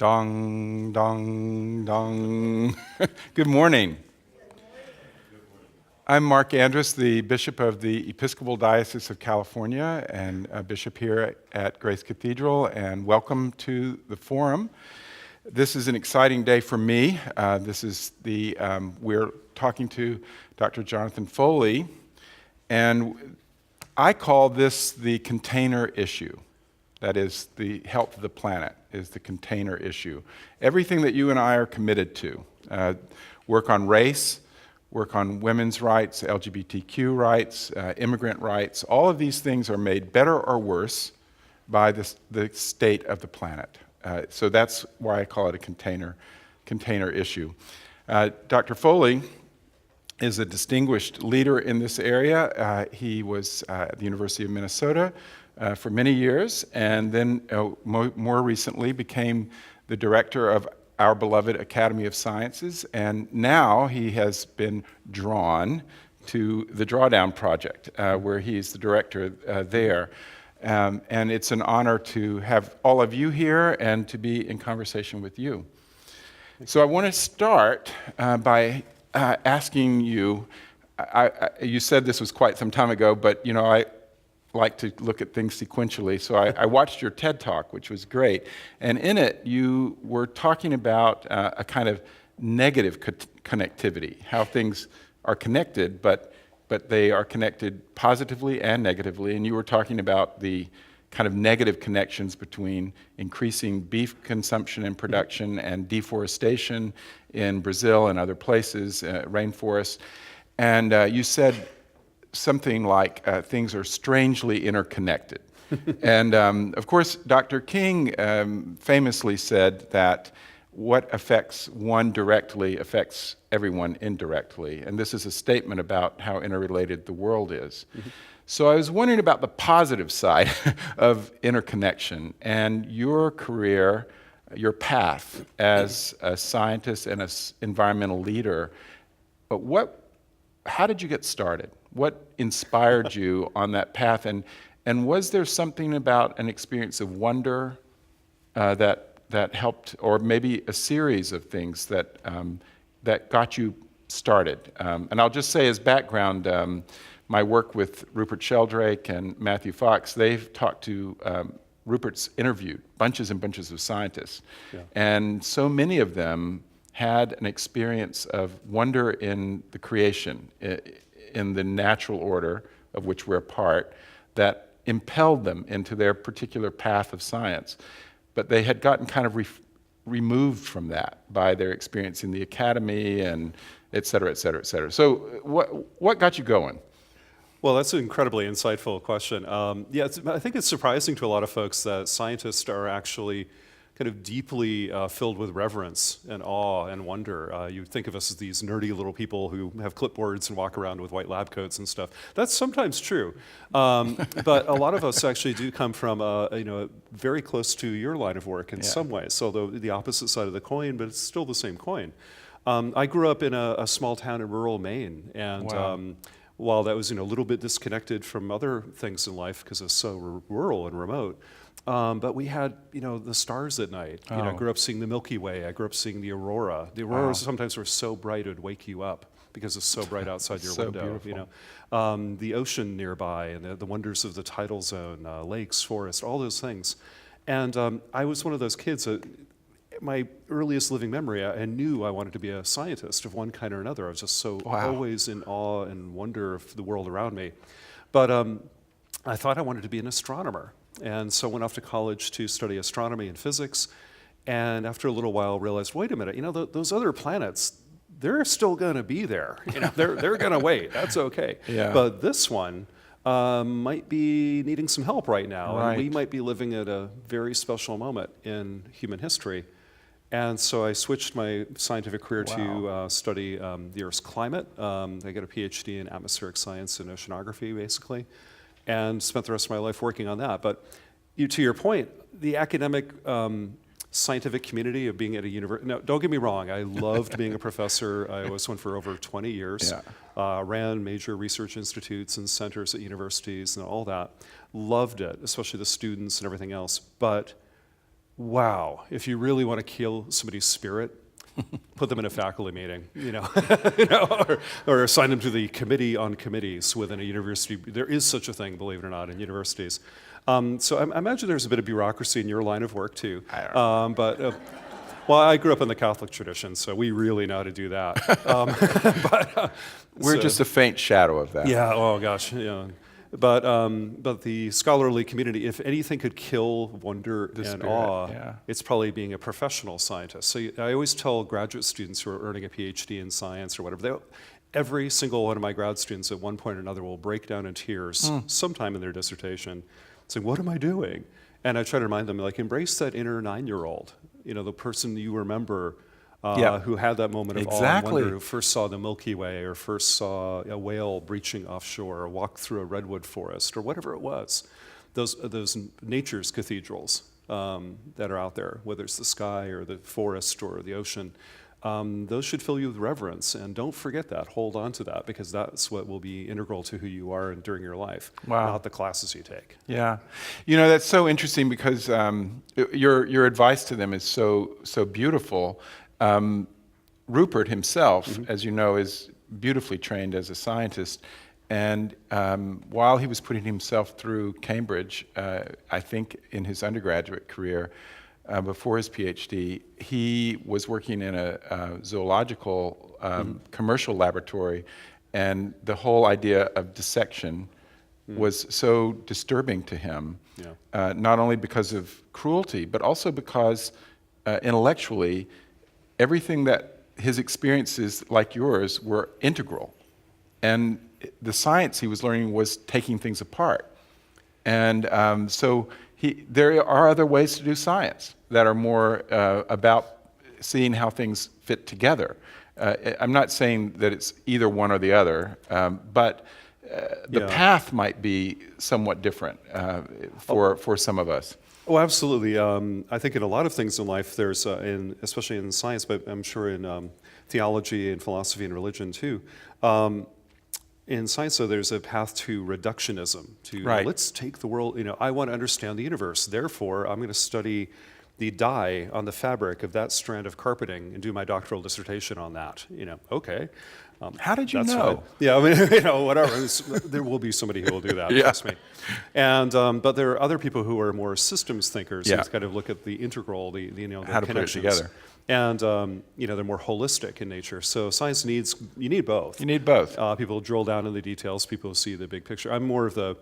Dong, dong, dong. Good morning. I'm Marc Andrus, the Bishop of the Episcopal Diocese of California and a bishop here at Grace Cathedral, and welcome to the forum. This is an exciting day for me. We're talking to Dr. Jonathan Foley, and I call this the container issue. That is, the health of the planet is the container issue. Everything that you and I are committed to, work on race, work on women's rights, LGBTQ rights, immigrant rights, all of these things are made better or worse by the state of the planet. So that's why I call it a container issue. Dr. Foley is a distinguished leader in this area. He was at the University of Minnesota for many years, and then more recently became the director of our beloved Academy of Sciences, and now he has been drawn to the Drawdown Project, where he's the director there. And it's an honor to have all of you here and to be in conversation with you. So I want to start by asking you, you said this was quite some time ago, but I like to look at things sequentially. So I watched your TED Talk, which was great. And in it, you were talking about a kind of negative connectivity, how things are connected, but they are connected positively and negatively. And you were talking about the kind of negative connections between increasing beef consumption and production and deforestation in Brazil and other places, rainforests. And you said something like things are strangely interconnected. And of course, Dr. King famously said that what affects one directly affects everyone indirectly. And this is a statement about how interrelated the world is. Mm-hmm. So I was wondering about the positive side of interconnection and your career, your path as a scientist and an environmental leader. But how did you get started? What inspired you on that path? And was there something about an experience of wonder that helped, or maybe a series of things that got you started? And I'll just say as background, my work with Rupert Sheldrake and Matthew Fox, they've talked to, Rupert's interviewed bunches and bunches of scientists. Yeah. And so many of them had an experience of wonder in the creation, in the natural order of which we're a part, that impelled them into their particular path of science. But they had gotten kind of removed from that by their experience in the academy and et cetera, et cetera, et cetera. So what got you going? Well, that's an incredibly insightful question. I think it's surprising to a lot of folks that scientists are actually kind of deeply filled with reverence and awe and wonder. You think of us as these nerdy little people who have clipboards and walk around with white lab coats and stuff. That's sometimes true, but a lot of us actually do come from very close to your line of work in some ways. Although the opposite side of the coin, but it's still the same coin. I grew up in a small town in rural Maine, and wow. While that was a little bit disconnected from other things in life because it's so rural and remote. But we had, the stars at night. I grew up seeing the Milky Way. I grew up seeing the aurora. The auroras sometimes were so bright it would wake you up because it's so bright outside your window. Beautiful. The ocean nearby and the wonders of the tidal zone, lakes, forests, all those things. And I was one of those kids that my earliest living memory, I knew I wanted to be a scientist of one kind or another. I was just so always in awe and wonder of the world around me. But I thought I wanted to be an astronomer. And so I went off to college to study astronomy and physics, and after a little while realized, wait a minute, those other planets, they're still going to be there. They're going to wait. That's okay. Yeah. But this one might be needing some help right now, and we might be living at a very special moment in human history. And so I switched my scientific career to study the Earth's climate. I got a PhD in atmospheric science and oceanography, basically, and spent the rest of my life working on that. But to your point, the academic scientific community of being at a university, no, don't get me wrong, I loved being a professor. I was one for over 20 years, ran major research institutes and centers at universities and all that. Loved it, especially the students and everything else. But wow, if you really want to kill somebody's spirit, put them in a faculty meeting, or assign them to the committee on committees within a university. There is such a thing, believe it or not, in universities. So I imagine there's a bit of bureaucracy in your line of work too. I don't know. Well, I grew up in the Catholic tradition, so we really know how to do that. We're just a faint shadow of that. Yeah. Oh gosh. Yeah. But the scholarly community, if anything could kill wonder and spirit, awe, yeah. it's probably being a professional scientist. So I always tell graduate students who are earning a PhD in science or whatever, every single one of my grad students at one point or another will break down in tears sometime in their dissertation, saying, "What am I doing?" And I try to remind them, like, embrace that inner 9-year-old, the person you remember. Who had that moment of awe and wonder, who first saw the Milky Way or first saw a whale breaching offshore or walked through a redwood forest or whatever it was. Those nature's cathedrals that are out there, whether it's the sky or the forest or the ocean, those should fill you with reverence. And don't forget that. Hold on to that, because that's what will be integral to who you are and during your life, not the classes you take. Yeah. That's so interesting because your advice to them is so beautiful. Rupert himself, as you know, is beautifully trained as a scientist. And while he was putting himself through Cambridge, I think in his undergraduate career, before his PhD, he was working in a zoological commercial laboratory. And the whole idea of dissection was so disturbing to him, not only because of cruelty, but also because intellectually, everything that his experiences, like yours, were integral. And the science he was learning was taking things apart. And so there are other ways to do science that are more about seeing how things fit together. I'm not saying that it's either one or the other, but the path might be somewhat different for some of us. Oh, absolutely. I think in a lot of things in life, there's, especially in science, but I'm sure in theology and philosophy and religion too. In science, though, there's a path to reductionism. Let's take the world. I want to understand the universe. Therefore, I'm going to study the dye on the fabric of that strand of carpeting and do my doctoral dissertation on that. Okay. How did you know? Fine. Yeah, I mean, whatever. There will be somebody who will do that, trust me. And but there are other people who are more systems thinkers who kind of look at the integral, the how to connections. put it together. And they're more holistic in nature. So science you need both. You need both. People drill down in the details. People see the big picture. I'm more of the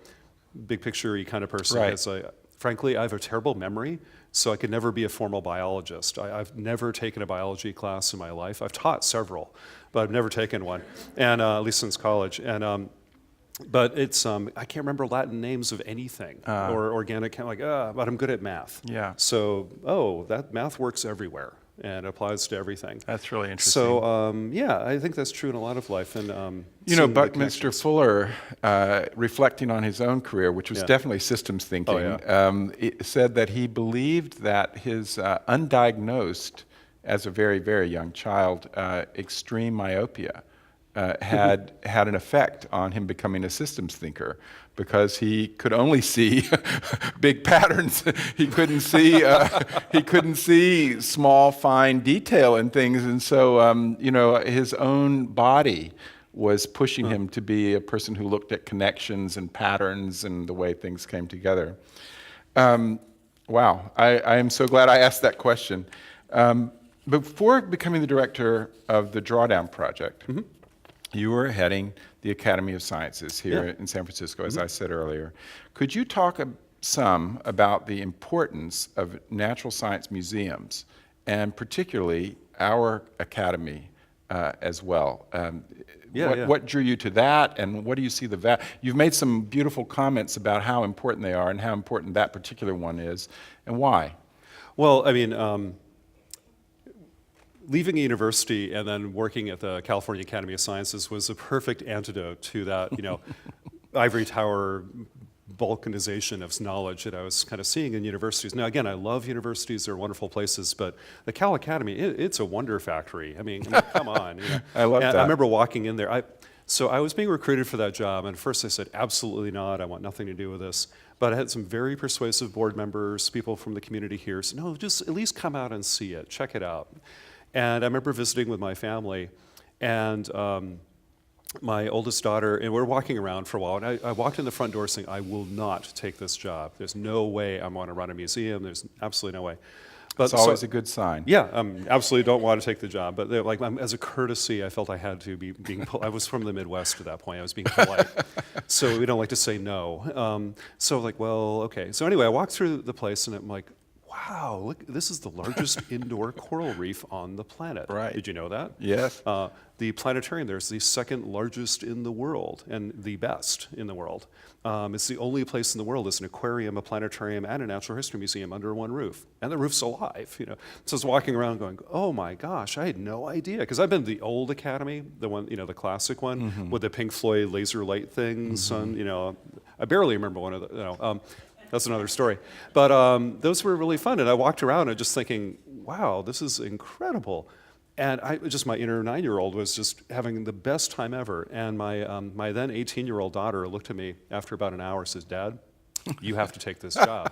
big picture-y kind of person. Right. Frankly, I have a terrible memory, so I could never be a formal biologist. I've never taken a biology class in my life. I've taught several, but I've never taken one, and at least since college. And but it's I can't remember Latin names of anything or organic. But I'm good at math. Yeah. So that math works everywhere and applies to everything. That's really interesting. So I think that's true in a lot of life. And Buckminster Fuller, reflecting on his own career, which was definitely systems thinking, it said that he believed that his undiagnosed, as a very, very young child, extreme myopia had an effect on him becoming a systems thinker, because he could only see big patterns. He couldn't see small, fine detail in things, and so his own body was pushing him to be a person who looked at connections and patterns and the way things came together. Wow, I am so glad I asked that question. Before becoming the director of the Drawdown Project, you were heading the Academy of Sciences here in San Francisco, as I said earlier. Could you talk some about the importance of natural science museums, and particularly our academy as well? What drew you to that, and what do you see the value? You've made some beautiful comments about how important they are and how important that particular one is, and why. Well, I mean, leaving a university and then working at the California Academy of Sciences was a perfect antidote to that, ivory tower balkanization of knowledge that I was kind of seeing in universities. Now, again, I love universities; they're wonderful places, but the Cal Academy, it's a wonder factory. I mean come on. I love that. I remember walking in there. So I was being recruited for that job, and at first I said, absolutely not, I want nothing to do with this. But I had some very persuasive board members, people from the community here, said, no, just at least come out and see it, check it out. And I remember visiting with my family, and my oldest daughter, and we're walking around for a while, and I walked in the front door saying, I will not take this job. There's no way I'm going to run a museum. There's absolutely no way. But It's always a good sign. Yeah, absolutely don't want to take the job. But like, as a courtesy, I felt I had to be being. I was from the Midwest at that point. I was being polite, so we don't like to say no. So like, well, okay. So anyway, I walked through the place, and I'm like, wow, look, this is the largest indoor coral reef on the planet. Right. Did you know that? Yes. The planetarium there is the second largest in the world and the best in the world. It's the only place in the world that's an aquarium, a planetarium, and a natural history museum under one roof. And the roof's alive, you know. So I was walking around going, oh my gosh, I had no idea. Because I've been to the old Academy, the one, you know, the classic one with the Pink Floyd laser light things on, you know. I barely remember one of the, you know. That's another story. But those were really fun. And I walked around and just thinking, wow, this is incredible. And my inner 9-year-old was just having the best time ever. And my then 18-year-old daughter looked at me after about an hour and says, Dad, you have to take this job.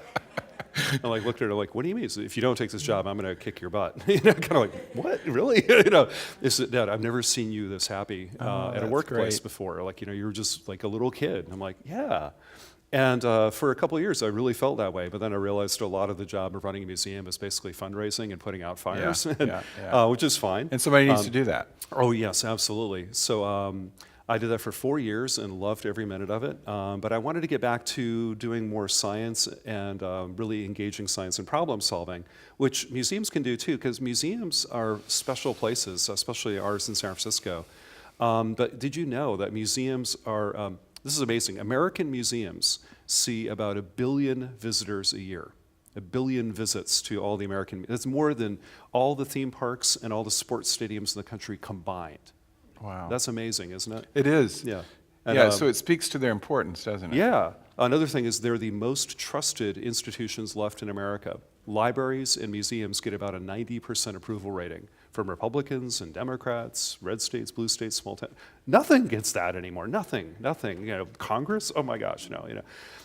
I like looked at her like, what do you mean? So if you don't take this job, I'm going to kick your butt. You know, kind of like, what, really? You know, Dad, I've never seen you this happy at a workplace before. Like, you know, you're just like a little kid. And I'm like, yeah. And for a couple of years, I really felt that way. But then I realized a lot of the job of running a museum is basically fundraising and putting out fires, which is fine. And somebody needs to do that. Oh, yes, absolutely. So I did that for 4 years and loved every minute of it. But I wanted to get back to doing more science and really engaging science and problem solving, which museums can do too, because museums are special places, especially ours in San Francisco. But did you know that museums are... this is amazing. American museums see about 1 billion visitors a year. 1 billion visits to all the American. That's more than all the theme parks and all the sports stadiums in the country combined. Wow. That's amazing, isn't it? It is. Yeah. And, so it speaks to their importance, doesn't it? Yeah. Another thing is they're the most trusted institutions left in America. Libraries and museums get about a 90% approval rating from Republicans and Democrats, red states, blue states, small towns. Nothing gets that anymore. Nothing. You know, Congress? Oh my gosh, no. You know,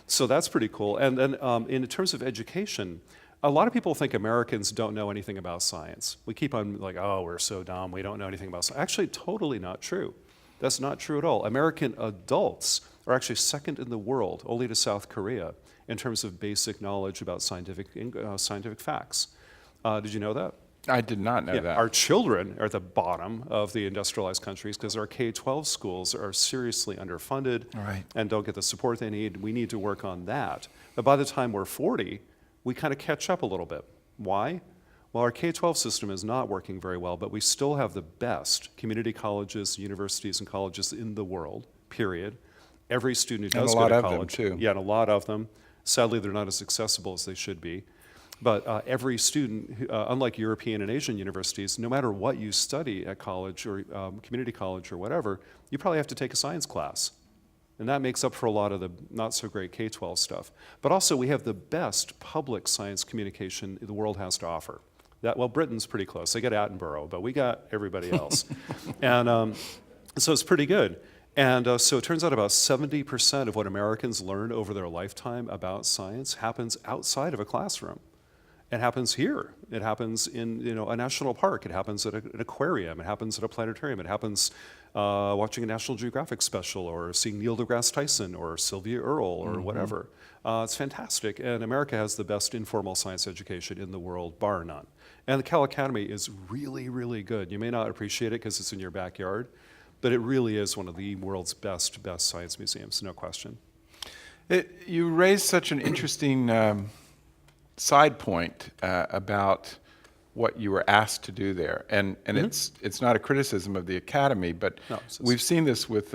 so that's pretty cool. And then in terms of education, a lot of people think Americans don't know anything about science. We keep on like, oh, we're so dumb. We don't know anything about science. Actually, totally not true. That's not true at all. American adults are actually second in the world, only to South Korea, in terms of basic knowledge about scientific facts. Did you know that? I did not know that. Our children are at the bottom of the industrialized countries because our K-12 schools are seriously underfunded and don't get the support they need. We need to work on that. But by the time we're 40, we kind of catch up a little bit. Why? Well, our K-12 system is not working very well, but we still have the best community colleges, universities, and colleges in the world, period. Every student who does go to college. And a lot of them, too. Yeah, and a lot of them. Sadly, they're not as accessible as they should be. But every student, unlike European and Asian universities, no matter what you study at college or community college or whatever, you probably have to take a science class. And that makes up for a lot of the not so great K-12 stuff. But also we have the best public science communication the world has to offer. Well, Britain's pretty close. They got Attenborough, but we got everybody else. And so it's pretty good. And so it turns out about 70% of what Americans learn over their lifetime about science happens outside of a classroom. It happens here. It happens in a national park. It happens at an aquarium. It happens at a planetarium. It happens watching a National Geographic special or seeing Neil deGrasse Tyson or Sylvia Earle or whatever. It's fantastic. And America has the best informal science education in the world, bar none. And the Cal Academy is really, really good. You may not appreciate it because it's in your backyard, but it really is one of the world's best science museums, no question. You raised such an interesting side point about what you were asked to do there, and it's not a criticism of the academy, but we've seen this with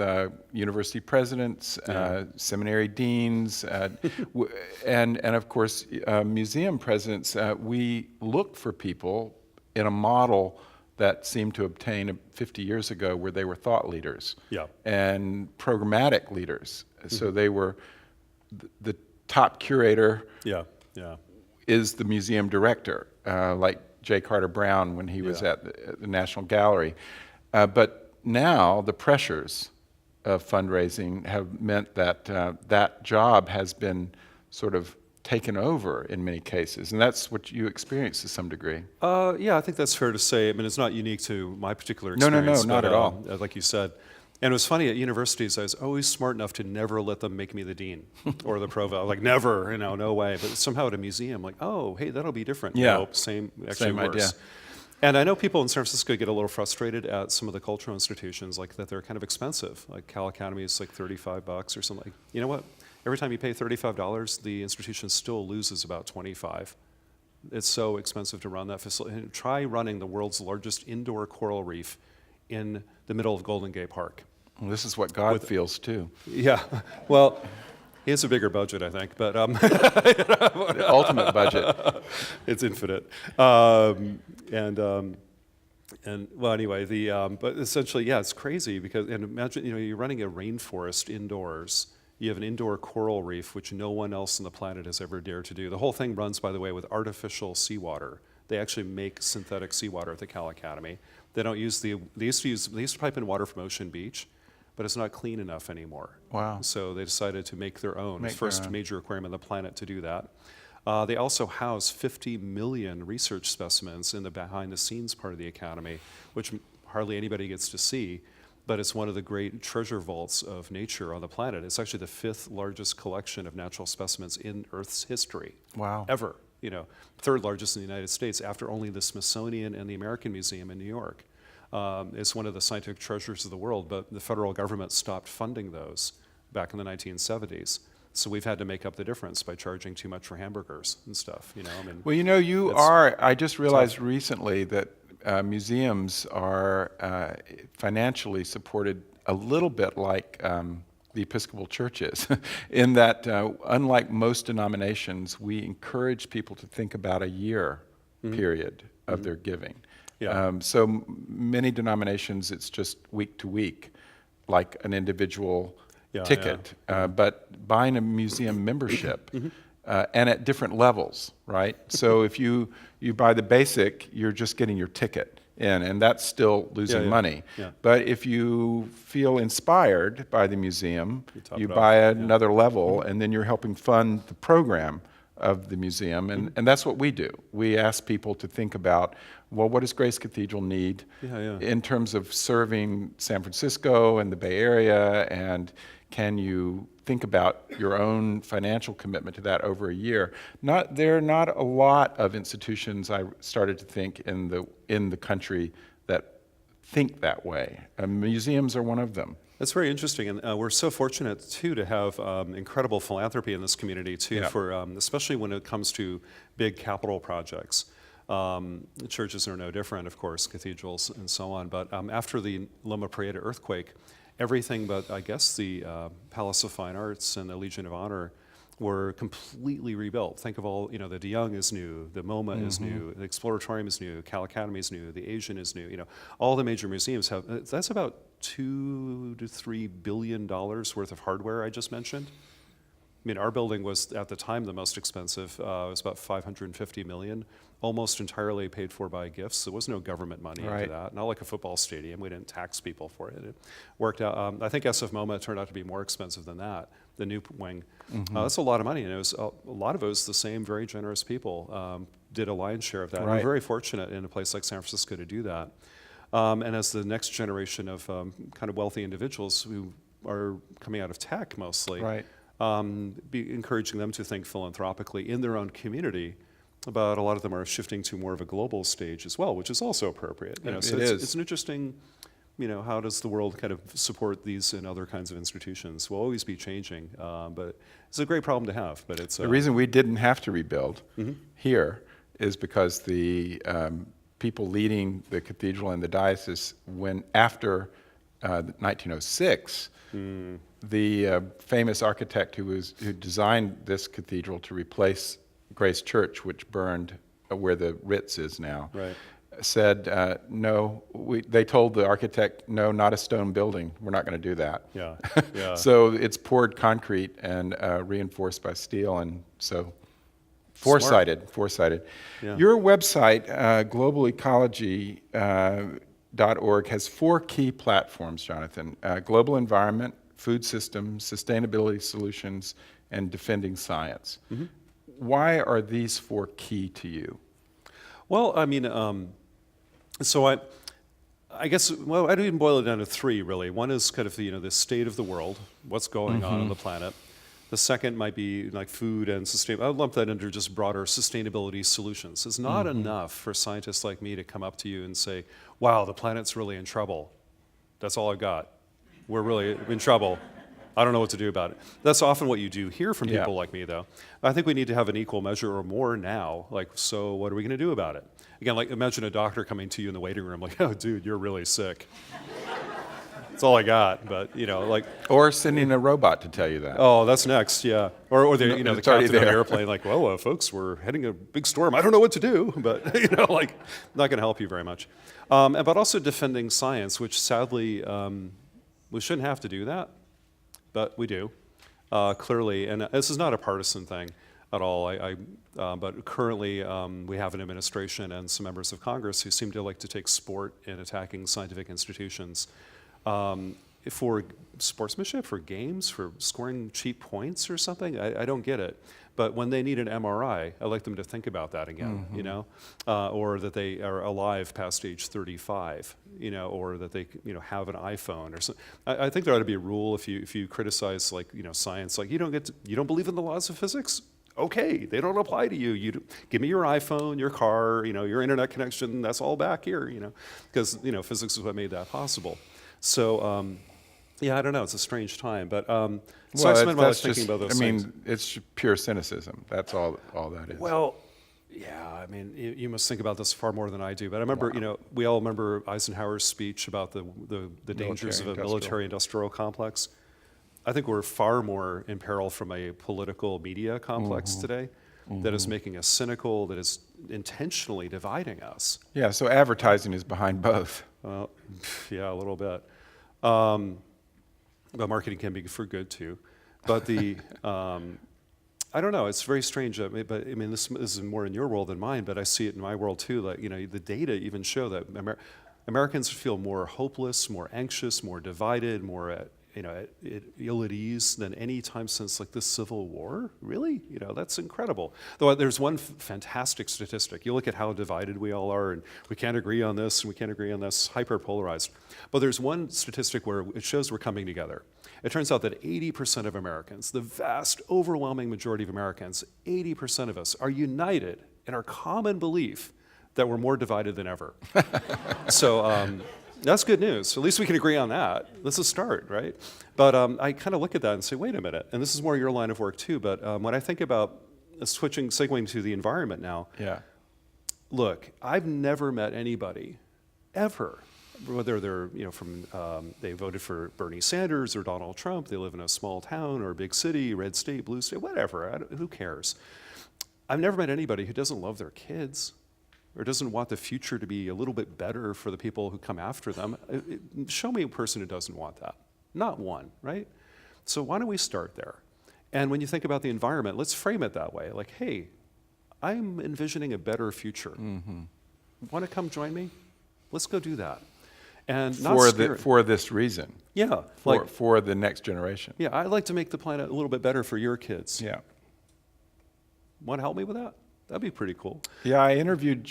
university presidents, seminary deans, and of course museum presidents. We looked for people in a model that seemed to obtain 50 years ago, where they were thought leaders and programmatic leaders. So they were the top curator. Is the museum director, like J. Carter Brown when he was at the National Gallery. But now the pressures of fundraising have meant that that job has been sort of taken over in many cases, and that's what you experience to some degree. Yeah, I think that's fair to say. I mean, it's not unique to my particular No, experience. not but, at all. Like you said. And it was funny, at universities, I was always smart enough to never let them make me the dean or the provost. Like, never, no way. But somehow at a museum, like, oh, hey, that'll be different. Yeah. Nope, actually worse. Idea. And I know people in San Francisco get a little frustrated at some of the cultural institutions, like that they're kind of expensive. Like Cal Academy is like $35 or something. Like, you know what? Every time you pay $35, the institution still loses about $25. It's so expensive to run that facility. Try running the world's largest indoor coral reef in the middle of Golden Gate Park. Well, this is what God feels too. Yeah, well, he has a bigger budget, I think, but The ultimate budget. it's infinite. Well, anyway, but essentially, yeah, it's crazy because, and imagine, you're running a rainforest indoors. You have an indoor coral reef, which no one else on the planet has ever dared to do. The whole thing runs, by the way, with artificial seawater. They actually make synthetic seawater at the Cal Academy. They don't use they used to pipe in water from Ocean Beach, but it's not clean enough anymore. Wow. So they decided to make their own. Make First their own. major aquarium on the planet to do that. They also house 50 million research specimens in the behind-the-scenes part of the Academy, which hardly anybody gets to see, but it's one of the great treasure vaults of nature on the planet. It's actually the 5th largest collection of natural specimens in Earth's history. Wow. Ever. 3rd largest in the United States, after only the Smithsonian and the American Museum in New York. It's one of the scientific treasures of the world, but the federal government stopped funding those back in the 1970s. So we've had to make up the difference by charging too much for hamburgers and stuff. Well, I just realized recently that museums are financially supported a little bit like the Episcopal Church is, in that unlike most denominations, we encourage people to think about a year period of their giving. Yeah. So many denominations, it's just week to week, like an individual ticket. But buying a museum membership, and at different levels, right? So if you buy the basic, you're just getting your ticket in, and that's still losing money. Yeah. But if you feel inspired by the museum, you it buy up. another level, and then you're helping fund the program of the museum, and that's what we do. We ask people to think about, well, what does Grace Cathedral need in terms of serving San Francisco and the Bay Area, and can you think about your own financial commitment to that over a year? There are not a lot of institutions, I started to think, in the country that think that way. Museums are one of them. That's very interesting, and we're so fortunate too to have incredible philanthropy in this community too, for especially when it comes to big capital projects. Churches are no different, of course, cathedrals and so on. But after the Loma Prieta earthquake, everything but, I guess, the Palace of Fine Arts and the Legion of Honor were completely rebuilt. Think of all, the De Young is new, the MoMA is new, the Exploratorium is new, Cal Academy is new, the Asian is new. All the major museums have. That's about $2 to $3 billion worth of hardware I just mentioned. I mean, our building was at the time the most expensive. It was about $550 million, almost entirely paid for by gifts. There was no government money into that. Not like a football stadium. We didn't tax people for it. It worked out. I think SF MoMA turned out to be more expensive than that, the new wing. That's a lot of money, and it was a lot of it was the same very generous people did a lion's share of that. We're very fortunate in a place like San Francisco to do that. And as the next generation of kind of wealthy individuals who are coming out of tech mostly, be encouraging them to think philanthropically in their own community. But a lot of them are shifting to more of a global stage as well, which is also appropriate. It's an interesting, how does the world kind of support these and other kinds of institutions? Will always be changing, but it's a great problem to have. But it's the reason we didn't have to rebuild here is because the people leading the cathedral and the diocese, when after 1906. The famous architect who designed this cathedral to replace Grace Church, which burned where the Ritz is now, said, no, they told the architect, no, not a stone building. We're not going to do that. So it's poured concrete and reinforced by steel, and so foresighted. Your website, globalecology.org, has 4 key platforms, Jonathan: global environment, food systems, sustainability solutions, and defending science. Why are these four key to you? Well, I mean, so I guess, well, I'd even boil it down to three, really. One is kind of, the state of the world, what's going on the planet. The second might be like food and sustain. I'll lump that under just broader sustainability solutions. It's not enough for scientists like me to come up to you and say, wow, the planet's really in trouble. That's all I've got. We're really in trouble. I don't know what to do about it. That's often what you do hear from people like me, though. I think we need to have an equal measure or more now. Like, so what are we going to do about it? Again, like imagine a doctor coming to you in the waiting room like, oh, dude, you're really sick. That's all I got, but, like... Or sending a robot to tell you that. Oh, that's next, yeah. Or the, the it's already captain of an there. airplane like, well, folks, we're heading a big storm. I don't know what to do, but, like, not going to help you very much. But also defending science, which sadly, we shouldn't have to do that. But we do, clearly, and this is not a partisan thing at all. But currently, we have an administration and some members of Congress who seem to like to take sport in attacking scientific institutions for sportsmanship, for games, for scoring cheap points or something. I don't get it. But when they need an MRI, I like them to think about that again, or that they are alive past age 35, or that they, have an iPhone or something. I think there ought to be a rule if you criticize like, science, like you don't believe in the laws of physics. Okay, they don't apply to you. Give me your iPhone, your car, your internet connection. That's all back here, because physics is what made that possible. So. Yeah, I don't know. It's a strange time, but so I spend my life thinking about those things. It's pure cynicism. That's all that is. Well, yeah, I mean, you must think about this far more than I do. But I remember, we all remember Eisenhower's speech about the dangers of a military-industrial complex. I think we're far more in peril from a political media complex today that is making us cynical, that is intentionally dividing us. Yeah, so advertising is behind both. Yeah, a little bit. But marketing can be for good too. But I don't know, it's very strange. But I mean, this is more in your world than mine, but I see it in my world too. Like, the data even show that Americans feel more hopeless, more anxious, more divided, more at ill at ease than any time since like the Civil War. Really? That's incredible. Though there's one fantastic statistic. You look at how divided we all are, and we can't agree on this, and we can't agree on this, hyper-polarized. But there's one statistic where it shows we're coming together. It turns out that 80% of Americans, the vast, overwhelming majority of Americans, 80% of us are united in our common belief that we're more divided than ever. So, that's good news. At least we can agree on that. That's a start, right? But I kind of look at that and say, wait a minute. And this is more your line of work too. But when I think about segueing to the environment now, look, I've never met anybody ever, whether they're they voted for Bernie Sanders or Donald Trump, they live in a small town or a big city, red state, blue state, whatever. Who cares? I've never met anybody who doesn't love their kids, or doesn't want the future to be a little bit better for the people who come after them. Show me a person who doesn't want that. Not one, right? So why don't we start there? And when you think about the environment, let's frame it that way. Like, hey, I'm envisioning a better future. Want to come join me? Let's go do that. And not for this reason. Yeah. For the next generation. Yeah, I'd like to make the planet a little bit better for your kids. Yeah. Want to help me with that? That'd be pretty cool. Yeah, I interviewed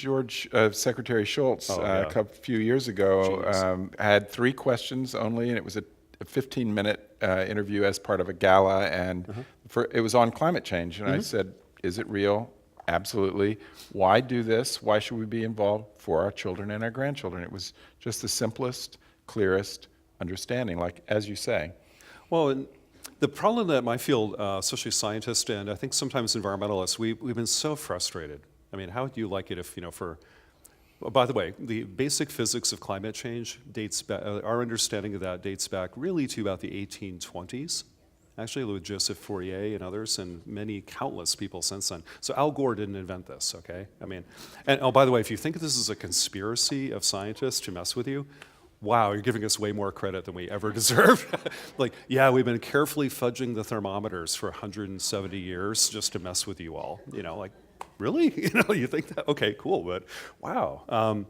Secretary Schultz a few years ago. I had 3 questions only, and it was a 15-minute interview as part of a gala, and it was on climate change. And I said, is it real? Absolutely. Why do this? Why should we be involved? For our children and our grandchildren. It was just the simplest, clearest understanding, like as you say. Well, and the problem that my field, especially scientists and I think sometimes environmentalists, we've been so frustrated. I mean, how would you like it if, by the way, the basic physics of climate change dates back, our understanding of that dates back really to about the 1820s, actually with Joseph Fourier and others and many countless people since then. So Al Gore didn't invent this, okay? I mean, and oh, by the way, if you think this is a conspiracy of scientists to mess with you, wow, you're giving us way more credit than we ever deserve. Like, yeah, we've been carefully fudging the thermometers for 170 years just to mess with you all. Like, really? You think that? Okay, cool, but wow.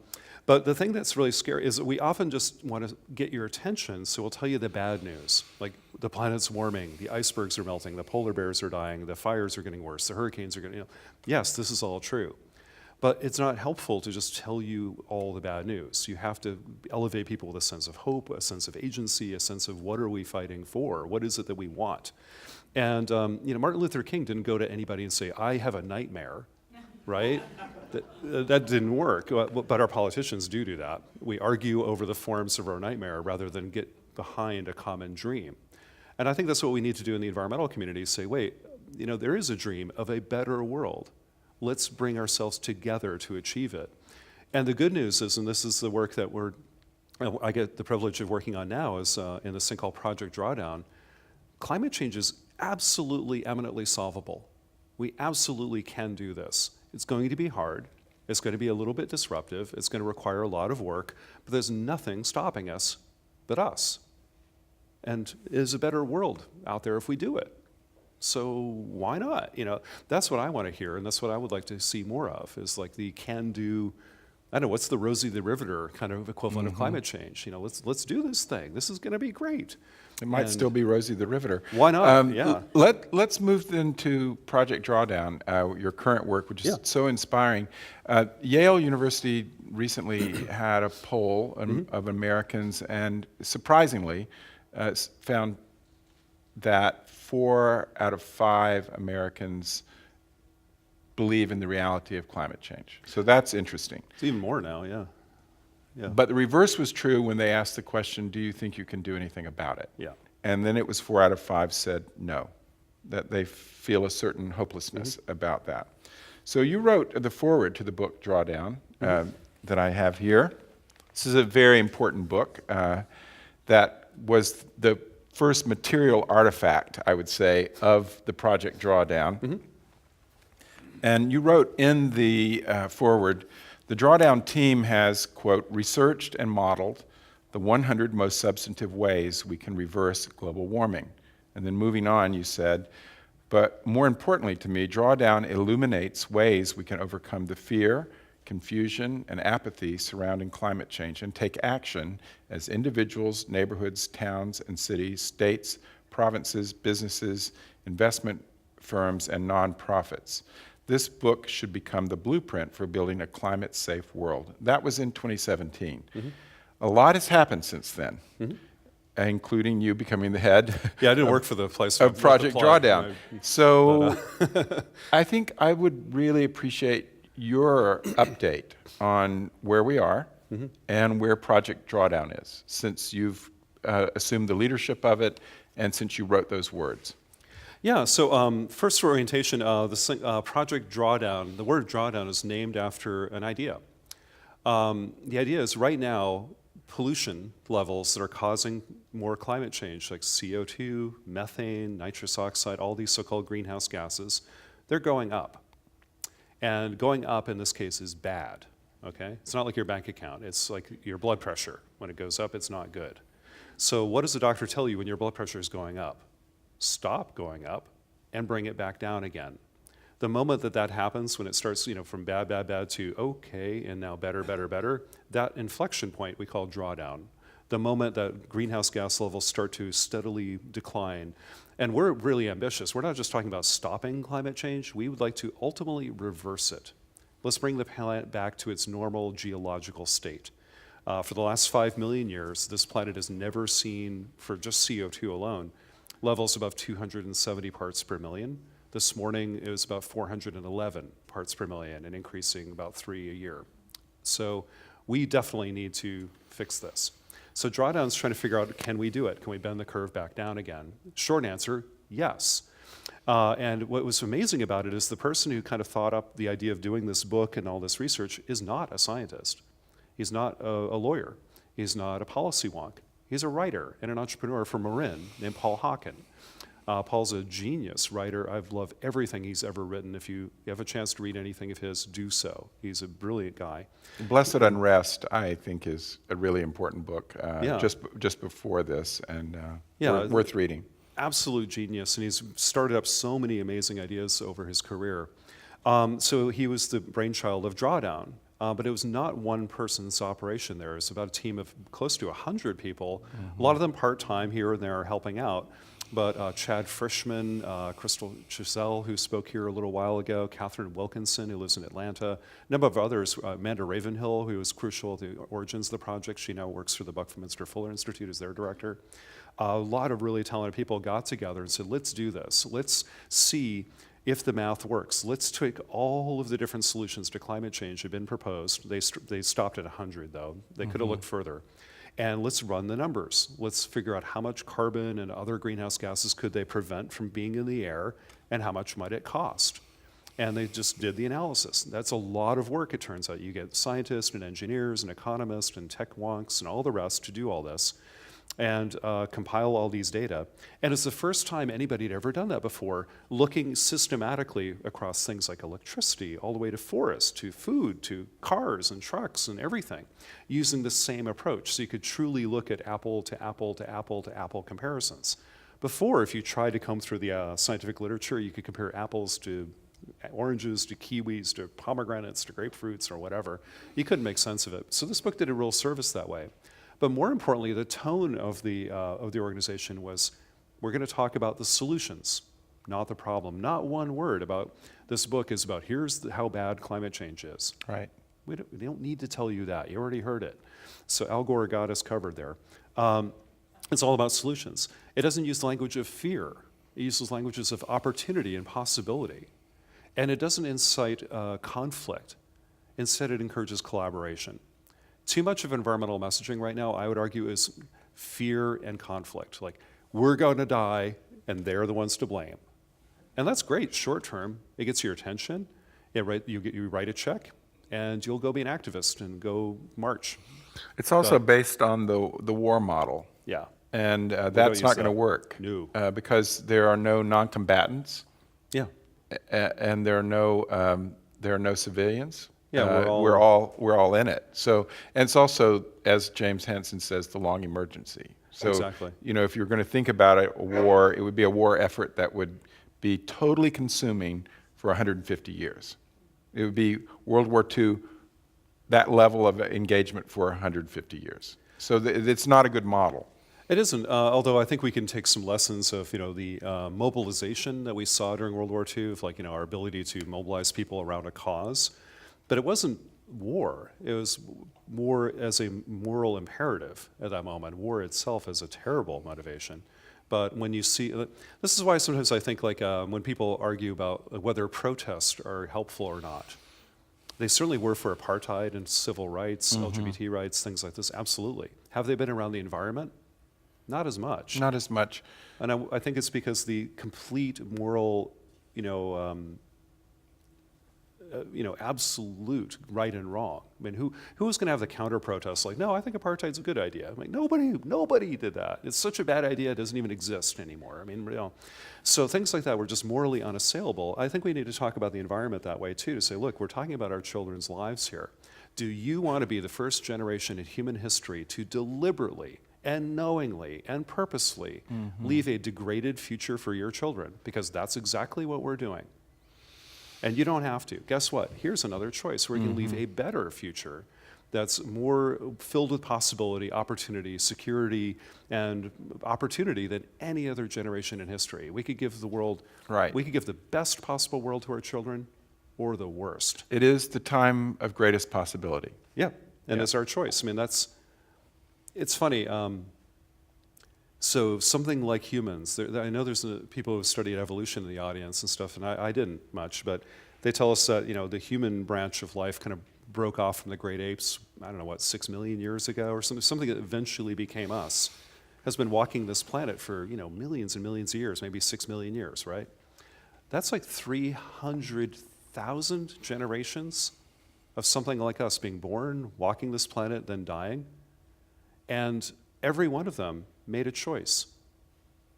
But the thing that's really scary is that we often just want to get your attention, so we'll tell you the bad news. Like, the planet's warming, the icebergs are melting, the polar bears are dying, the fires are getting worse, the hurricanes are getting, yes, this is all true. But it's not helpful to just tell you all the bad news. You have to elevate people with a sense of hope, a sense of agency, a sense of what are we fighting for? What is it that we want? And Martin Luther King didn't go to anybody and say, I have a nightmare, right? That didn't work, but our politicians do that. We argue over the forms of our nightmare rather than get behind a common dream. And I think that's what we need to do in the environmental community, say, wait, there is a dream of a better world. Let's bring ourselves together to achieve it. And the good news is, and this is the work that I get the privilege of working on now, is in this thing called Project Drawdown, climate change is absolutely eminently solvable. We absolutely can do this. It's going to be hard. It's going to be a little bit disruptive. It's going to require a lot of work, but there's nothing stopping us but us. And there's a better world out there if we do it. So why not? That's what I want to hear, and that's what I would like to see more of, is like the can-do, I don't know, what's the Rosie the Riveter kind of equivalent of climate change? Let's do this thing. This is going to be great. It might still be Rosie the Riveter. Why not? Yeah. Let's move then to Project Drawdown, your current work, which is so inspiring. Yale University recently had a poll of Americans, and surprisingly found that 4 out of 5 Americans believe in the reality of climate change. So that's interesting. It's even more now, yeah. But the reverse was true when they asked the question, do you think you can do anything about it? Yeah. And then it was 4 out of 5 said no, that they feel a certain hopelessness about that. So you wrote the foreword to the book Drawdown that I have here. This is a very important book that was the first material artifact, I would say, of the Project Drawdown. And you wrote in the foreword, the Drawdown team has, quote, researched and modeled the 100 most substantive ways we can reverse global warming. And then moving on, you said, but more importantly to me, Drawdown illuminates ways we can overcome the fear, confusion, and apathy surrounding climate change and take action as individuals, neighborhoods, towns and cities, states, provinces, businesses, investment firms, and nonprofits. This book should become the blueprint for building a climate-safe world. That was in 2017. A lot has happened since then, including you becoming the head I didn't work for the place of Project Drawdown. So I think I would really appreciate your update on where we are and where Project Drawdown is, since you've assumed the leadership of it and since you wrote those words. Yeah, so first for orientation, Project Drawdown, the word drawdown is named after an idea. The idea is right now, pollution levels that are causing more climate change, like CO2, methane, nitrous oxide, all these so-called greenhouse gases, they're going up. And going up in this case is bad, okay? It's not like your bank account. It's like your blood pressure. When it goes up, it's not good. So what does the doctor tell you when your blood pressure is going up? Stop going up and bring it back down again. The moment that happens, when it starts, from bad, bad, bad to okay, and now better, better, better, that inflection point we call drawdown. The moment that greenhouse gas levels start to steadily decline. And we're really ambitious. We're not just talking about stopping climate change. We would like to ultimately reverse it. Let's bring the planet back to its normal geological state. For the last 5 million years, this planet has never seen, for just CO2 alone, levels above 270 parts per million. This morning, it was about 411 parts per million and increasing about 3 a year. So we definitely need to fix this. So Drawdown's trying to figure out, can we do it? Can we bend the curve back down again? Short answer, yes. And what was amazing about it is the person who kind of thought up the idea of doing this book and all this research is not a scientist. He's not a lawyer. He's not a policy wonk. He's a writer and an entrepreneur from Marin named Paul Hawken. Paul's a genius writer. I've loved everything he's ever written. If you have a chance to read anything of his, do so. He's a brilliant guy. Blessed Unrest, I think, is a really important book just before this, and worth reading. Absolute genius, and he's started up so many amazing ideas over his career. So he was the brainchild of Drawdown. But it was not one person's operation there. It was about a team of close to 100 people, a lot of them part-time here and there helping out. But Chad Frischman, Crystal Giselle, who spoke here a little while ago, Catherine Wilkinson, who lives in Atlanta, a number of others, Amanda Ravenhill, who was crucial at the origins of the project. She now works for the Buckminster Fuller Institute as their director. A lot of really talented people got together and said, let's do this. Let's see if the math works. Let's take all of the different solutions to climate change that have been proposed. They stopped at 100, though. They could have looked further. And let's run the numbers. Let's figure out how much carbon and other greenhouse gases could they prevent from being in the air, and how much might it cost. And they just did the analysis. That's a lot of work, it turns out. You get scientists and engineers and economists and tech wonks and all the rest to do all this and compile all these data. And it's the first time anybody had ever done that before, looking systematically across things like electricity, all the way to forest, to food, to cars and trucks and everything, using the same approach. So you could truly look at apple to apple to apple to apple comparisons. Before, if you tried to comb through the scientific literature, you could compare apples to oranges, to kiwis, to pomegranates, to grapefruits, or whatever. You couldn't make sense of it. So this book did a real service that way. But more importantly, the tone of the organization was, we're going to talk about the solutions, not the problem. Not one word about this book is about, here's how bad climate change is. Right. We don't need to tell you that. You already heard it. So Al Gore got us covered there. It's all about solutions. It doesn't use the language of fear. It uses languages of opportunity and possibility. And it doesn't incite conflict. Instead, it encourages collaboration. Too much of environmental messaging right now, I would argue, is fear and conflict. Like, we're going to die, and they're the ones to blame. And that's great, short term. It gets your attention. You write a check, and you'll go be an activist and go march. It's also based on the war model. Yeah. And that's not going to work. No. Because there are no non-combatants. Yeah. And there are no civilians. Yeah, we're all in it. So, and it's also, as James Hansen says, the long emergency. So, exactly. If you're going to think about a war, it would be a war effort that would be totally consuming for 150 years. It would be World War II, that level of engagement for 150 years. So it's not a good model. It isn't, although I think we can take some lessons of the mobilization that we saw during World War II, of our ability to mobilize people around a cause. But it wasn't war. It was war as a moral imperative at that moment. War itself is a terrible motivation. But when you see, this is why sometimes I think when people argue about whether protests are helpful or not, they certainly were for apartheid and civil rights, LGBT rights, things like this, absolutely. Have they been around the environment? Not as much. Not as much. And I think it's because the complete moral, absolute right and wrong. I mean, who's going to have the counter protest no, I think apartheid's a good idea. I'm like, nobody did that. It's such a bad idea, it doesn't even exist anymore. I mean, so things like that were just morally unassailable. I think we need to talk about the environment that way too, to say, look, we're talking about our children's lives here. Do you want to be the first generation in human history to deliberately and knowingly and purposely leave a degraded future for your children? Because that's exactly what we're doing. And you don't have to. Guess what? Here's another choice where you can leave a better future that's more filled with possibility, opportunity, security, and opportunity than any other generation in history. We could give the world, we could give the best possible world to our children or the worst. It is the time of greatest possibility. Yeah, and it's our choice. I mean, it's funny. So something like humans, I know there's people who have studied evolution in the audience and stuff, and I didn't much, but they tell us that the human branch of life kind of broke off from the great apes, 6 million years ago or something that eventually became us, has been walking this planet for millions and millions of years, maybe 6 million years, right? That's like 300,000 generations of something like us being born, walking this planet, then dying. And every one of them made a choice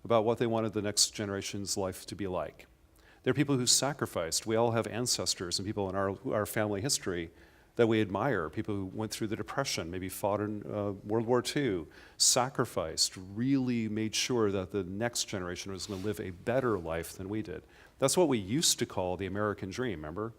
about what they wanted the next generation's life to be like. There are people who sacrificed. We all have ancestors and people in our family history that we admire, people who went through the Depression, maybe fought in World War II, sacrificed, really made sure that the next generation was going to live a better life than we did. That's what we used to call the American dream, remember?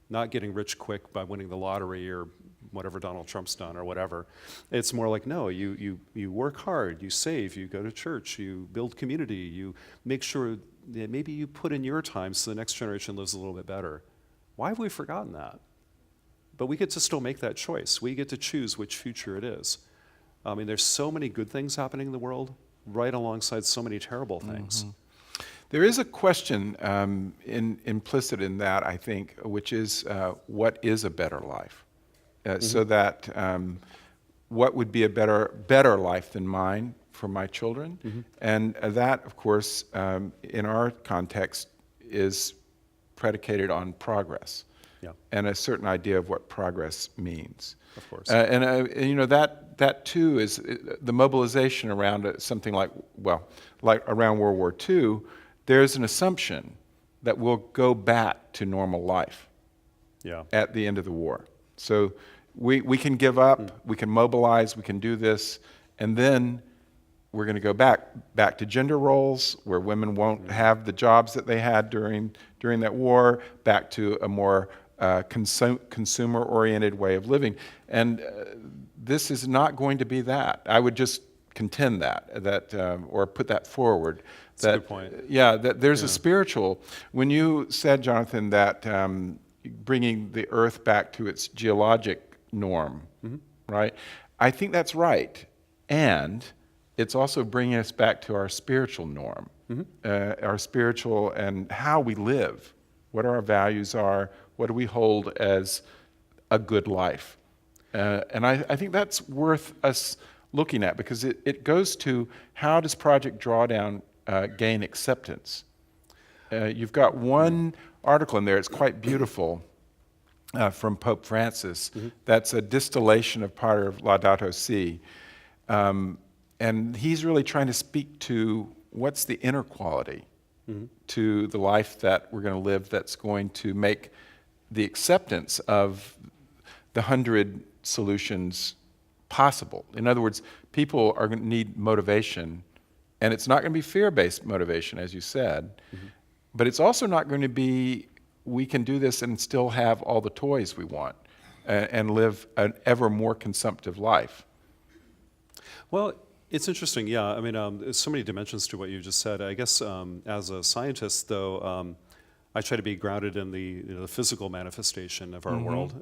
not getting rich quick by winning the lottery or whatever Donald Trump's done or whatever. It's more like, no, you work hard, you save, you go to church, you build community, you make sure that maybe you put in your time so the next generation lives a little bit better. Why have we forgotten that? But we get to still make that choice. We get to choose which future it is. I mean, there's so many good things happening in the world, right alongside so many terrible things. There is a question implicit in that, I think, which is what is a better life? So that what would be a better life than mine for my children? And that, of course, in our context, is predicated on progress. Yeah. And a certain idea of what progress means. Of course. And you know, that too is the mobilization around something like around World War II. There's an assumption that we'll go back to normal life at the end of the war. So we can give up, we can mobilize, we can do this, and then we're going to go back to gender roles where women won't have the jobs that they had during that war, back to a more consumer-oriented way of living. And this is not going to be that. I would just contend that or put that forward. That's a good point. Yeah, that there's a spiritual. When you said, Jonathan, that bringing the Earth back to its geologic norm, right? I think that's right. And it's also bringing us back to our spiritual norm, our spiritual and how we live, what our values are, what do we hold as a good life. And I think that's worth us looking at, because it goes to how does Project Drawdown gain acceptance. You've got one article in there, it's quite beautiful, from Pope Francis. That's a distillation of part of Laudato Si. And he's really trying to speak to what's the inner quality to the life that we're going to live that's going to make the acceptance of the 100 solutions possible. In other words, people are going to need motivation, and it's not going to be fear-based motivation, as you said, but it's also not going to be, we can do this and still have all the toys we want and live an ever more consumptive life. Well, it's interesting, yeah. I mean, there's so many dimensions to what you just said. I guess as a scientist, though, I try to be grounded in the physical manifestation of our world,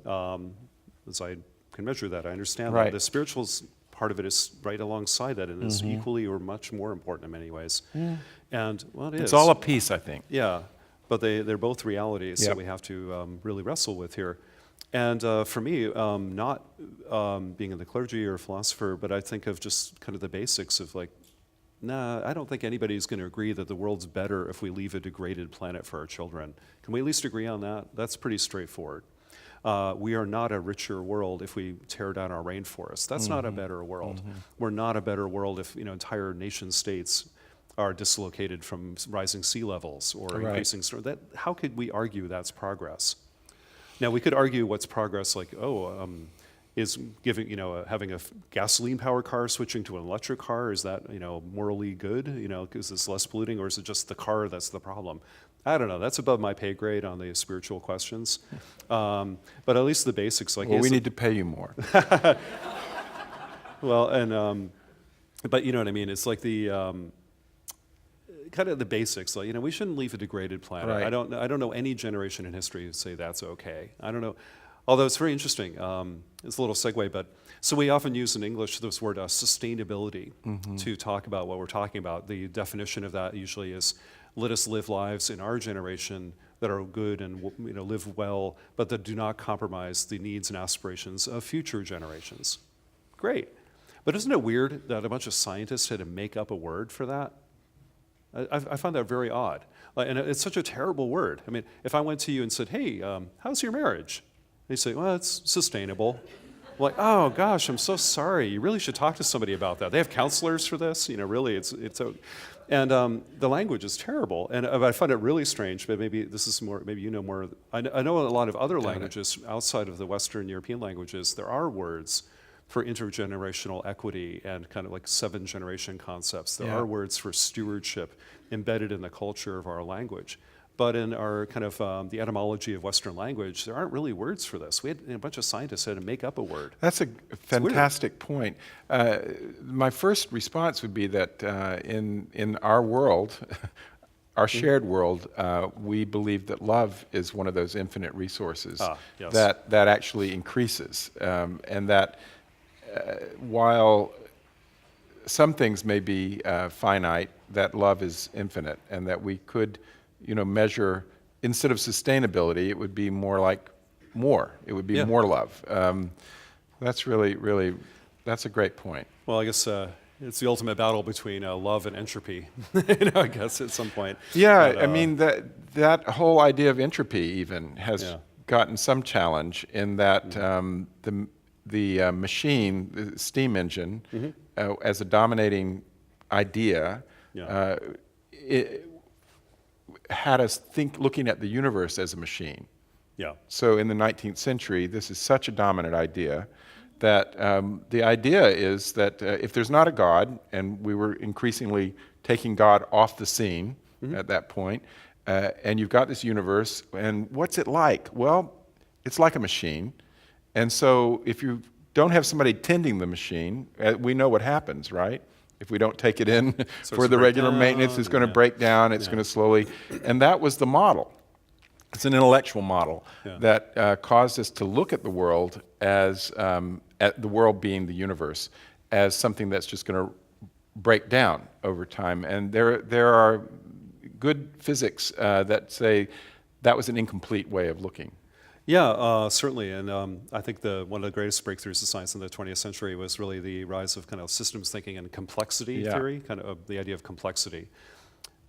as I can measure that. I understand that. The spiritual part of it is right alongside that, and is equally or much more important in many ways. And, well, it is. It's all a piece, I think. Yeah, but they're both realities that we have to really wrestle with here. And for me, not being in the clergy or philosopher, but I think of just kind of the basics of like, nah, I don't think anybody's going to agree that the world's better if we leave a degraded planet for our children. Can we at least agree on that? That's pretty straightforward. We are not a richer world if we tear down our rainforests. That's not a better world. We're not a better world if entire nation states are dislocated from rising sea levels or increasing storm. How could we argue that's progress? Now, we could argue what's progress, like, is giving, having a gasoline-powered car switching to an electric car, is that, morally good? Is this less polluting, or is it just the car that's the problem? I don't know. That's above my pay grade on the spiritual questions. But at least the basics, like, well, we need to pay you more. Well, and but you know what I mean. It's like the kind of the basics. Like, we shouldn't leave a degraded planet. Right. I don't know any generation in history who say that's okay. I don't know. Although it's very interesting. It's a little segue, but so we often use in English this word sustainability to talk about what we're talking about. The definition of that usually is, let us live lives in our generation that are good and live well, but that do not compromise the needs and aspirations of future generations. Great. But isn't it weird that a bunch of scientists had to make up a word for that? I find that very odd. And it's such a terrible word. I mean, if I went to you and said, hey, how's your marriage? They say, well, it's sustainable. I'm like, oh gosh, I'm so sorry. You really should talk to somebody about that. They have counselors for this. Really, it's and the language is terrible. And I find it really strange. But maybe this is more. Maybe you know more. I know a lot of other languages outside of the Western European languages. There are words for intergenerational equity and kind of like 7-generation concepts. There are words for stewardship embedded in the culture of our language. But in our kind of the etymology of Western language, there aren't really words for this. We had a bunch of scientists had to make up a word. That's a fantastic point. My first response would be that in our world, our shared world, we believe that love is one of those infinite resources Yes. that actually increases, and that while some things may be finite, that love is infinite, and that we could, measure, instead of sustainability, it would be more like more. It would be more love. That's really, that's a great point. Well, I guess it's the ultimate battle between love and entropy, I guess, at some point. Yeah, But, I mean, that whole idea of entropy even has gotten some challenge in that the machine, the steam engine, as a dominating idea, it had us looking at the universe as a machine. Yeah. So in the 19th century, this is such a dominant idea that the idea is that if there's not a God, and we were increasingly taking God off the scene at that point, and you've got this universe, and what's it like? Well, it's like a machine. And so if you don't have somebody tending the machine, we know what happens, right? If we don't take it in for the regular maintenance, it's going to break down, it's going to slowly, and that was the model. It's an intellectual model that caused us to look at the world as, at the world being the universe, as something that's just going to break down over time. And there are good physics that say that was an incomplete way of looking. Yeah, certainly. And I think one of the greatest breakthroughs in science in the 20th century was really the rise of kind of systems thinking and complexity theory, kind of the idea of complexity.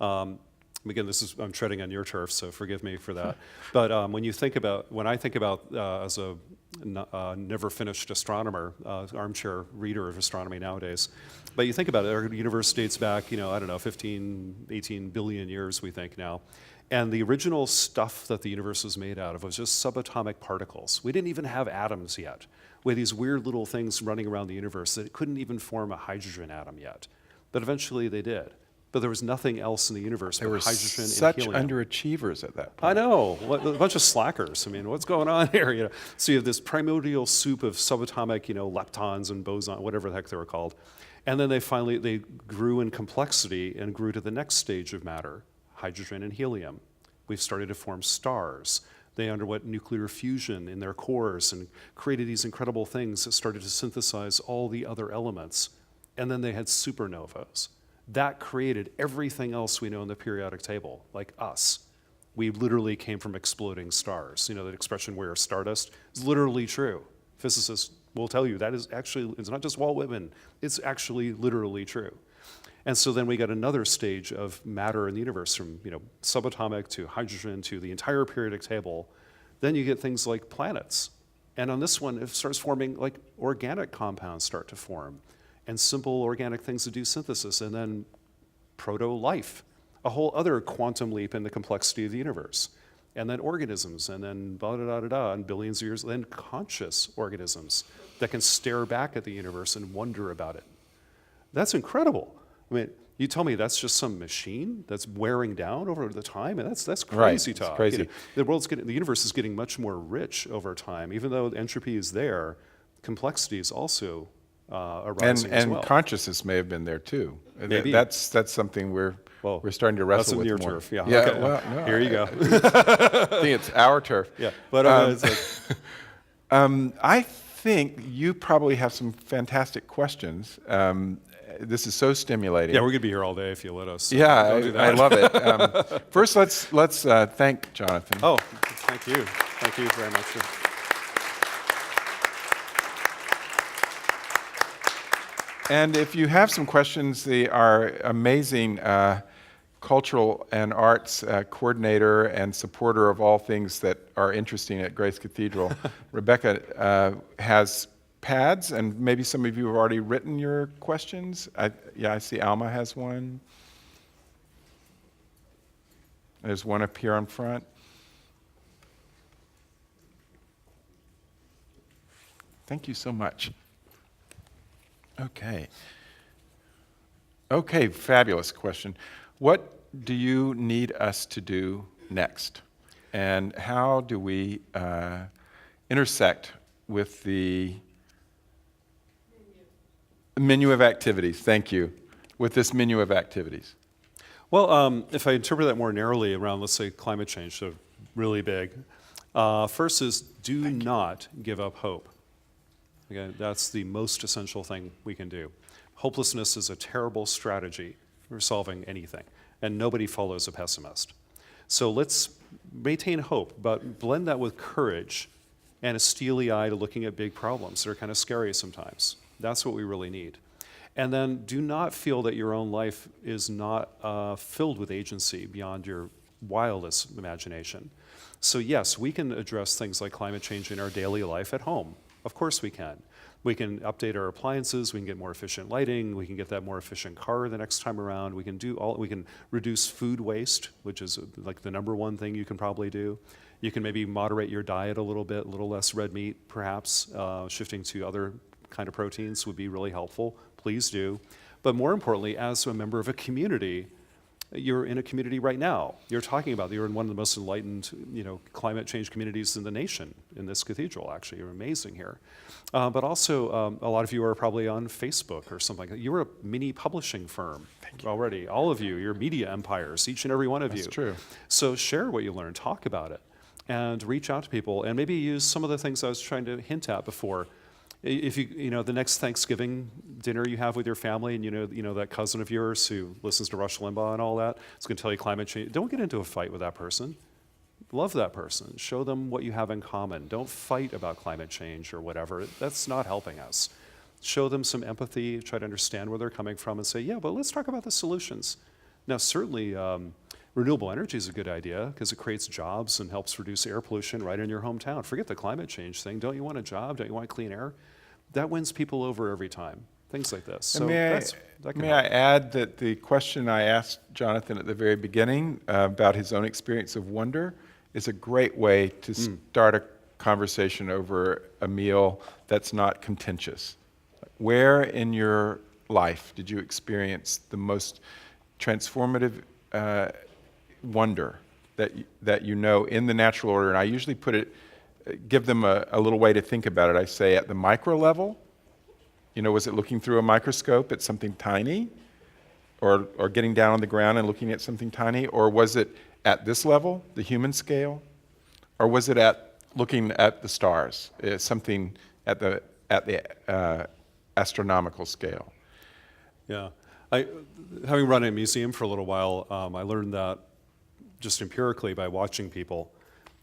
Again, I'm treading on your turf, so forgive me for that. But when I think about as a never finished astronomer, armchair reader of astronomy nowadays, but you think about it, our universe dates back, I don't know, 15, 18 billion years, we think now. And the original stuff that the universe was made out of was just subatomic particles. We didn't even have atoms yet. We had these weird little things running around the universe that couldn't even form a hydrogen atom yet. But eventually they did. But there was nothing else in the universe but hydrogen and helium. Such underachievers at that point. I know, a bunch of slackers. I mean, what's going on here? So you have this primordial soup of subatomic, leptons and boson, whatever the heck they were called. And then they grew in complexity and grew to the next stage of matter, hydrogen and helium. We've started to form stars. They underwent nuclear fusion in their cores and created these incredible things that started to synthesize all the other elements. And then they had supernovas. That created everything else we know in the periodic table, like us. We literally came from exploding stars. That expression, "we're stardust," is literally true. Physicists will tell you that is actually, it's not just Walt Whitman, it's actually literally true. And so then we got another stage of matter in the universe, from subatomic to hydrogen to the entire periodic table. Then you get things like planets. And on this one, it starts forming, like, organic compounds start to form, and simple organic things to do synthesis, and then proto-life, a whole other quantum leap in the complexity of the universe. And then organisms, and then blah-da-da-da-da, and billions of years, then conscious organisms that can stare back at the universe and wonder about it. That's incredible. I mean, you tell me that's just some machine that's wearing down over the time, and that's crazy talk. It's crazy. The universe is getting much more rich over time. Even though entropy is there, complexity is also arising as well. And consciousness may have been there too. Maybe. That's something we're starting to wrestle with more. That's in your turf. Yeah. Okay. Well, no, here you go. I think it's our turf. Yeah. But it's like, I think you probably have some fantastic questions. This is so stimulating. yeah, we're gonna be here all day if you let us. Yeah, Don't do that. I love it. First, let's thank Jonathan. Oh, thank you. Thank you very much. And if you have some questions, our amazing cultural and arts coordinator and supporter of all things that are interesting at Grace Cathedral, Rebecca, has pads, and maybe some of you have already written your questions. I see Alma has one. There's one up here on front. Thank you so much. Okay, fabulous question. What do you need us to do next? And how do we intersect with the menu of activities? Thank you. With this menu of activities. Well, if I interpret that more narrowly around, let's say, climate change, so really big, first is do not give up hope. Okay, that's the most essential thing we can do. Hopelessness is a terrible strategy for solving anything, and nobody follows a pessimist. So let's maintain hope, but blend that with courage and a steely eye to looking at big problems that are kind of scary sometimes. That's what we really need. And then do not feel that your own life is not filled with agency beyond your wildest imagination. So yes, we can address things like climate change in our daily life at home. Of course we can. We can update our appliances, we can get more efficient lighting, we can get that more efficient car the next time around, we can reduce food waste, which is like the number one thing you can probably do. You can maybe moderate your diet a little bit, a little less red meat perhaps, shifting to other kind of proteins would be really helpful. Please do. But more importantly, as a member of a community, you're in a community right now. You're in one of the most enlightened, climate change communities in the nation, in this cathedral, actually. You're amazing here. But also, a lot of you are probably on Facebook or something like that. You're a mini publishing firm already. All of you, you're media empires, each and every one of you. That's true. So share what you learned, talk about it, and reach out to people, and maybe use some of the things I was trying to hint at before. If the next Thanksgiving dinner you have with your family, and you know that cousin of yours who listens to Rush Limbaugh and all that, it's going to tell you climate change. Don't get into a fight with that person. Love that person. Show them what you have in common. Don't fight about climate change or whatever. That's not helping us. Show them some empathy. Try to understand where they're coming from, and say, yeah, but let's talk about the solutions. Now, certainly, renewable energy is a good idea because it creates jobs and helps reduce air pollution right in your hometown. Forget the climate change thing. Don't you want a job? Don't you want clean air? That wins people over every time. Things like this. So may I add that the question I asked Jonathan at the very beginning about his own experience of wonder is a great way to start a conversation over a meal that's not contentious. Where in your life did you experience the most transformative wonder that you know in the natural order? And I usually give them a little way to think about it. I say at the micro level, was it looking through a microscope at something tiny, or getting down on the ground and looking at something tiny, or was it at this level, the human scale, or was it at looking at the stars, something at the astronomical scale? Yeah, having run a museum for a little while, I learned that just empirically by watching people,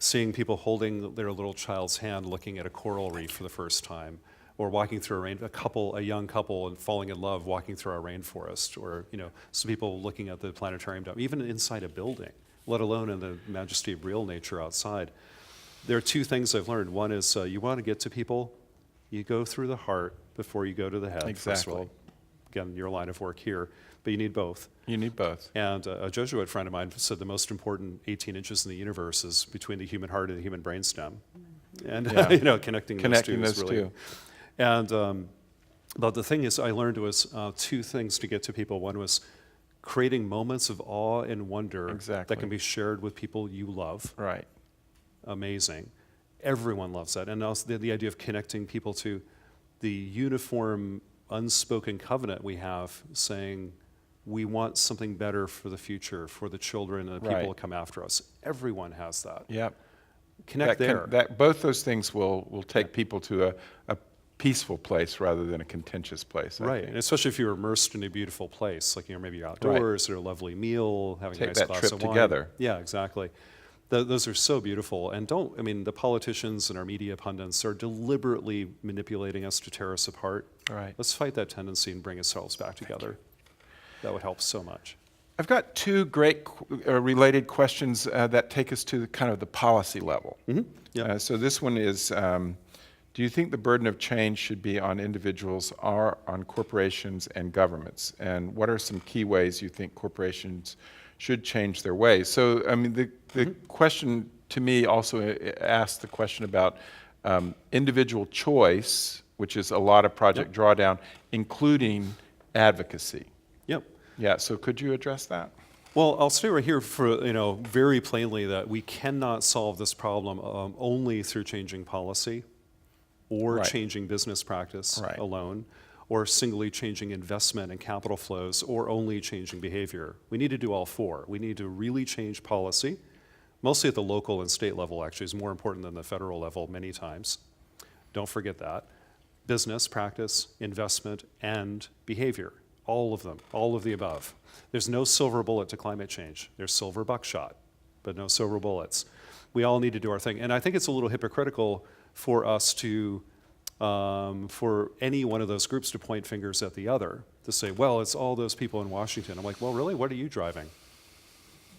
seeing people holding their little child's hand looking at a coral reef for the first time, or walking through a young couple and falling in love walking through our rainforest, or some people looking at the planetarium dome, even inside a building, let alone in the majesty of real nature outside. There are two things I've learned. One is you want to get to people, you go through the heart before you go to the head. Exactly. First of all. Again, your line of work here, but you need both. You need both. And a Jesuit friend of mine said the most important 18 inches in the universe is between the human heart and the human brainstem. And connecting those two is really. And but the thing is, I learned was two things to get to people. One was creating moments of awe and wonder that can be shared with people you love. Right. Amazing. Everyone loves that. And also the idea of connecting people to the uniform, unspoken covenant we have, saying we want something better for the future, for the children and the people who come after us. Everyone has that. Yep. Connect there. Both those things will take people to a peaceful place rather than a contentious place. Right, and especially if you're immersed in a beautiful place, like maybe you're outdoors or a lovely meal, having a nice glass of wine. Take that trip together. Yeah, exactly. Those are so beautiful. And the politicians and our media pundits are deliberately manipulating us to tear us apart. Right. Let's fight that tendency and bring ourselves back together. That would help so much. I've got two great related questions that take us to kind of the policy level. Mm-hmm. Yeah. So this one is, do you think the burden of change should be on individuals or on corporations and governments? And what are some key ways you think corporations should change their ways? So, the question to me also asks the question about individual choice, which is a lot of Project Drawdown, including advocacy. Yep. Yeah, so could you address that? Well, I'll stay right here for, very plainly that we cannot solve this problem only through changing policy or Right. changing business practice Right. alone, or singly changing investment and capital flows, or only changing behavior. We need to do all four. We need to really change policy, mostly at the local and state level, actually, is more important than the federal level many times. Don't forget that. Business practice, investment, and behavior. All of them, all of the above. There's no silver bullet to climate change. There's silver buckshot, but no silver bullets. We all need to do our thing. And I think it's a little hypocritical for us to, for any one of those groups to point fingers at the other, to say, well, it's all those people in Washington. I'm like, well, really, what are you driving?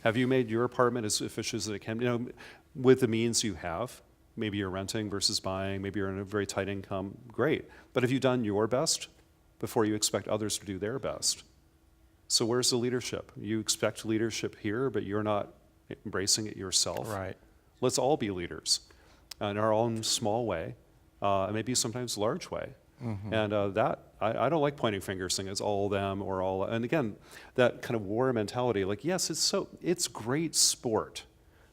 Have you made your apartment as efficient as it can? With the means you have, maybe you're renting versus buying, maybe you're in a very tight income, great. But have you done your best before you expect others to do their best? So where's the leadership? You expect leadership here, but you're not embracing it yourself. Right. Let's all be leaders in our own small way, and maybe sometimes large way. And I don't like pointing fingers, saying it's all them or all. And again, that kind of war mentality. Like, yes, it's great sport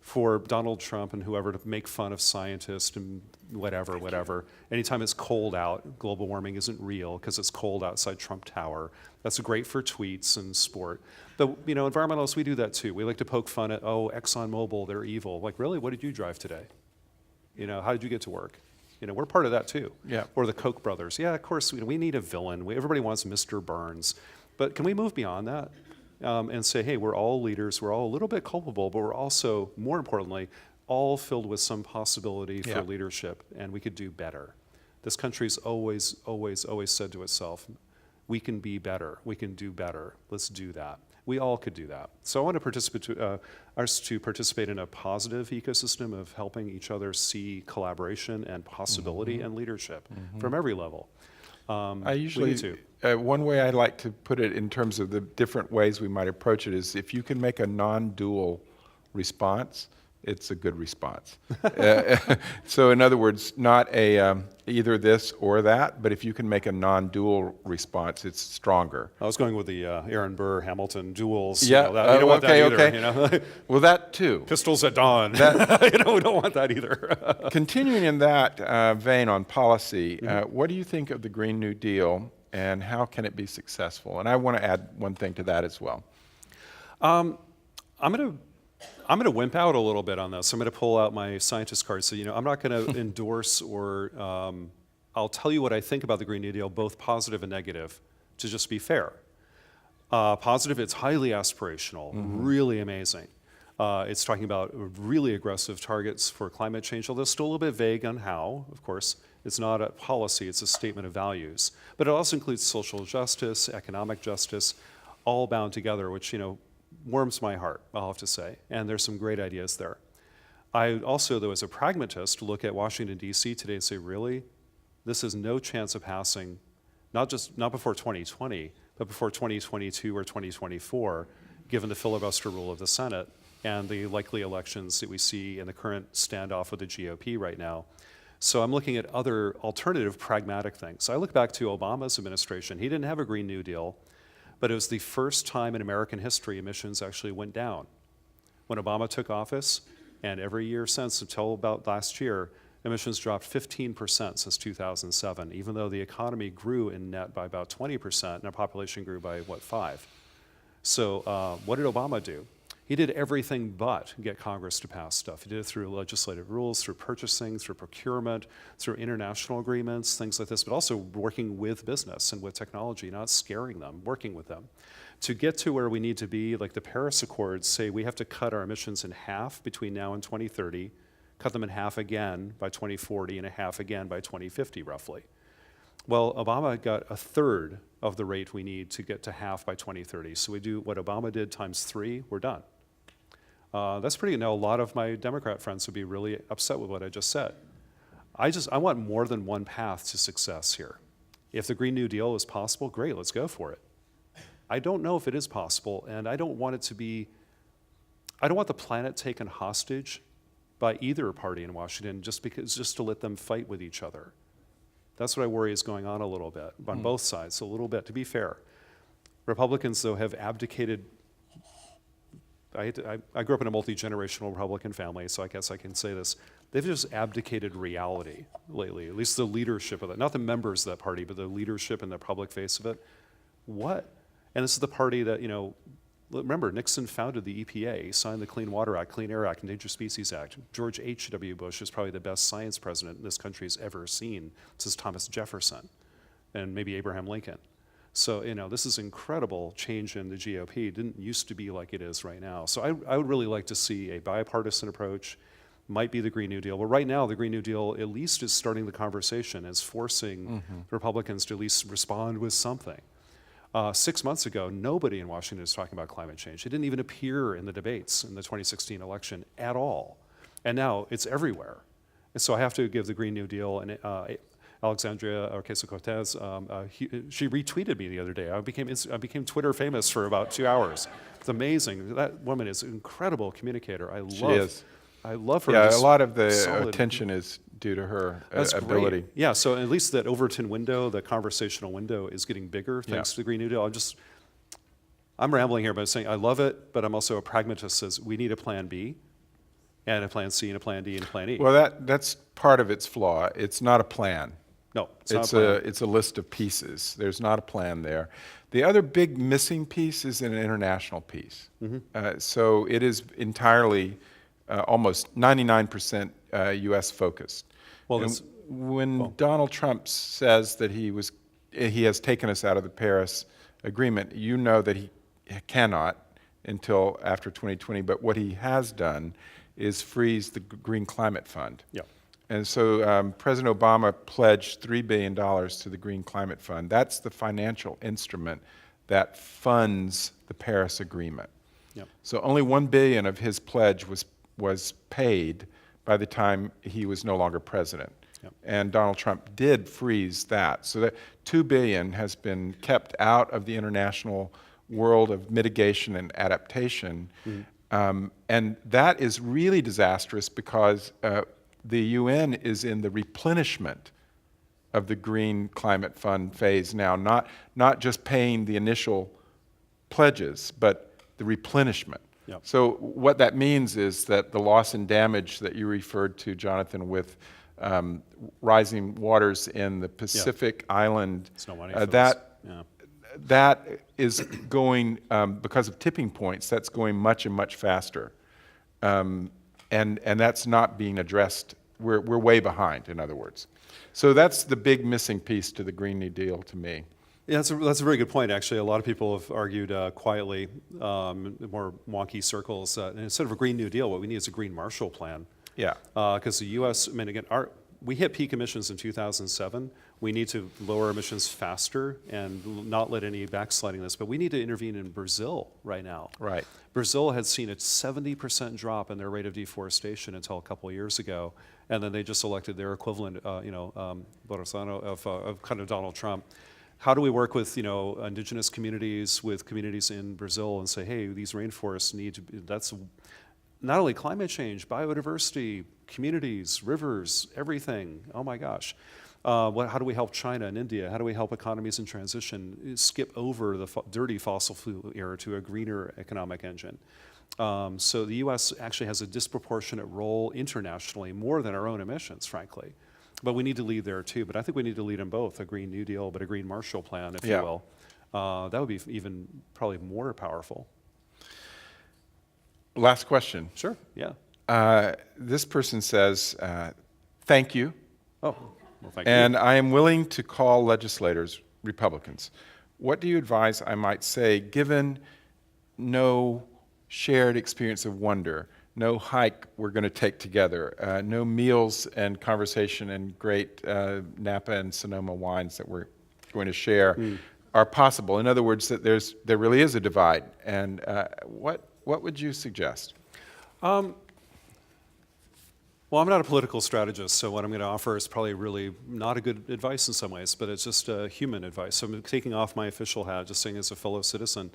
for Donald Trump and whoever to make fun of scientists and whatever. Anytime it's cold out, global warming isn't real because it's cold outside Trump Tower. That's great for tweets and sport. But environmentalists, we do that too. We like to poke fun at, ExxonMobil, they're evil. Like, really, what did you drive today? How did you get to work? We're part of that too. Yeah. Or the Koch brothers. Yeah, of course, we need a villain. Everybody wants Mr. Burns. But can we move beyond that? And say, hey, we're all leaders, we're all a little bit culpable, but we're also, more importantly, all filled with some possibility for leadership, and we could do better. This country's always said to itself, we can be better, we can do better, let's do that. We all could do that. So I want us to participate in a positive ecosystem of helping each other see collaboration and possibility and leadership from every level. I usually, one way I like to put it in terms of the different ways we might approach it is if you can make a non-dual response, it's a good response. So in other words, not either this or that, but if you can make a non-dual response, it's stronger. I was going with the Aaron Burr, Hamilton duels. Yeah, You don't want that either. Well, that too. Pistols at dawn. We don't want that either. Continuing in that vein on policy, what do you think of the Green New Deal and how can it be successful? And I want to add one thing to that as well. I'm going to wimp out a little bit on this. I'm going to pull out my scientist card. So, I'm not going to endorse or I'll tell you what I think about the Green New Deal, both positive and negative, to just be fair. Positive, it's highly aspirational, really amazing. It's talking about really aggressive targets for climate change, although still a little bit vague on how, of course. It's not a policy, it's a statement of values. But it also includes social justice, economic justice, all bound together, which, warms my heart, I'll have to say. And there's some great ideas there. I also, though, as a pragmatist, look at Washington, D.C. today and say, really? This has no chance of passing, not before 2020, but before 2022 or 2024, given the filibuster rule of the Senate and the likely elections that we see in the current standoff with the GOP right now. So I'm looking at other alternative pragmatic things. I look back to Obama's administration. He didn't have a Green New Deal, but it was the first time in American history emissions actually went down. When Obama took office, and every year since until about last year, emissions dropped 15% since 2007, even though the economy grew in net by about 20% and our population grew by, 5%. So what did Obama do? He did everything but get Congress to pass stuff. He did it through legislative rules, through purchasing, through procurement, through international agreements, things like this, but also working with business and with technology, not scaring them, working with them. To get to where we need to be, like the Paris Accords say we have to cut our emissions in half between now and 2030, cut them in half again by 2040, and a half again by 2050, roughly. Well, Obama got a third of the rate we need to get to half by 2030. So we do what Obama did times 3, we're done. That's pretty good. Now, a lot of my Democrat friends would be really upset with what I just said. I want more than one path to success here. If the Green New Deal is possible, great, let's go for it. I don't know if it is possible, and I don't want the planet taken hostage by either party in Washington just to let them fight with each other. That's what I worry is going on a little bit, on both sides, a little bit, to be fair. Republicans, though, have abdicated I grew up in a multi-generational Republican family, so I guess I can say this. They've just abdicated reality lately, at least the leadership of it. Not the members of that party, but the leadership and the public face of it. What? And this is the party that, remember, Nixon founded the EPA, he signed the Clean Water Act, Clean Air Act, Endangered Species Act. George H.W. Bush is probably the best science president this country's ever seen since Thomas Jefferson and maybe Abraham Lincoln. So, this is incredible change in the GOP. It didn't used to be like it is right now. So I would really like to see a bipartisan approach, might be the Green New Deal. Well, right now, the Green New Deal at least is starting the conversation, is forcing Republicans to at least respond with something. 6 months ago, nobody in Washington was talking about climate change. It didn't even appear in the debates in the 2016 election at all. And now it's everywhere. And so I have to give the Green New Deal and Alexandria Ocasio-Cortez, she retweeted me the other day. I became Twitter famous for about 2 hours. It's amazing. That woman is an incredible communicator. She is. I love her. Yeah, a lot of the attention is due to her ability. Great. Yeah, so at least that Overton window, the conversational window, is getting bigger thanks to the Green New Deal. I'm rambling here, but I'm saying I love it, but I'm also a pragmatist. Says we need a plan B, and a plan C, and a plan D, and a plan E. Well, that's part of its flaw. It's not a plan. No, it's not a plan. It's a list of pieces. There's not a plan there. The other big missing piece is an international piece. So it is entirely, almost 99% U.S. focused. Well, when Donald Trump says that he has taken us out of the Paris Agreement, you know that he cannot until after 2020. But what he has done is freeze the Green Climate Fund. Yeah. And so President Obama pledged $3 billion to the Green Climate Fund. That's the financial instrument that funds the Paris Agreement. Yep. So only $1 billion of his pledge was paid by the time he was no longer president. Yep. And Donald Trump did freeze that. So that $2 billion has been kept out of the international world of mitigation and adaptation. And that is really disastrous because the UN is in the replenishment of the Green Climate Fund phase now, not just paying the initial pledges, but the replenishment. Yep. So what that means is that the loss and damage that you referred to, Jonathan, with rising waters in the Pacific island, it's no money for this. That is going, because of tipping points, that's going much and much faster. And that's not being addressed. We're way behind, in other words. So that's the big missing piece to the Green New Deal to me. Yeah, that's a very good point, actually. A lot of people have argued quietly, in more wonky circles, instead of a Green New Deal, what we need is a Green Marshall Plan. Yeah. Because the U.S., I mean, again, we hit peak emissions in 2007. We need to lower emissions faster and not let any backsliding this. But we need to intervene in Brazil right now. Right. Brazil had seen a 70% drop in their rate of deforestation until a couple of years ago, and then they just elected their equivalent, Bolsonaro of kind of Donald Trump. How do we work with indigenous communities, with communities in Brazil, and say, hey, these rainforests need to be, that's not only climate change, biodiversity, communities, rivers, everything. Oh my gosh. How do we help China and India? How do we help economies in transition skip over the dirty fossil fuel era to a greener economic engine? So the U.S. actually has a disproportionate role internationally, more than our own emissions, frankly. But we need to lead there too. But I think we need to lead in both, a Green New Deal, but a Green Marshall Plan, if you will. That would be even probably more powerful. Last question. Sure, yeah. This person says, thank you. Oh, well, thank you. And I am willing to call legislators Republicans. What do you advise I might say, given no shared experience of wonder, no hike we're going to take together, no meals and conversation and great Napa and Sonoma wines that we're going to share are possible? In other words, that there really is a divide. And what would you suggest? Well, I'm not a political strategist, so what I'm going to offer is probably really not a good advice in some ways, but it's just human advice. So I'm taking off my official hat, just saying as a fellow citizen.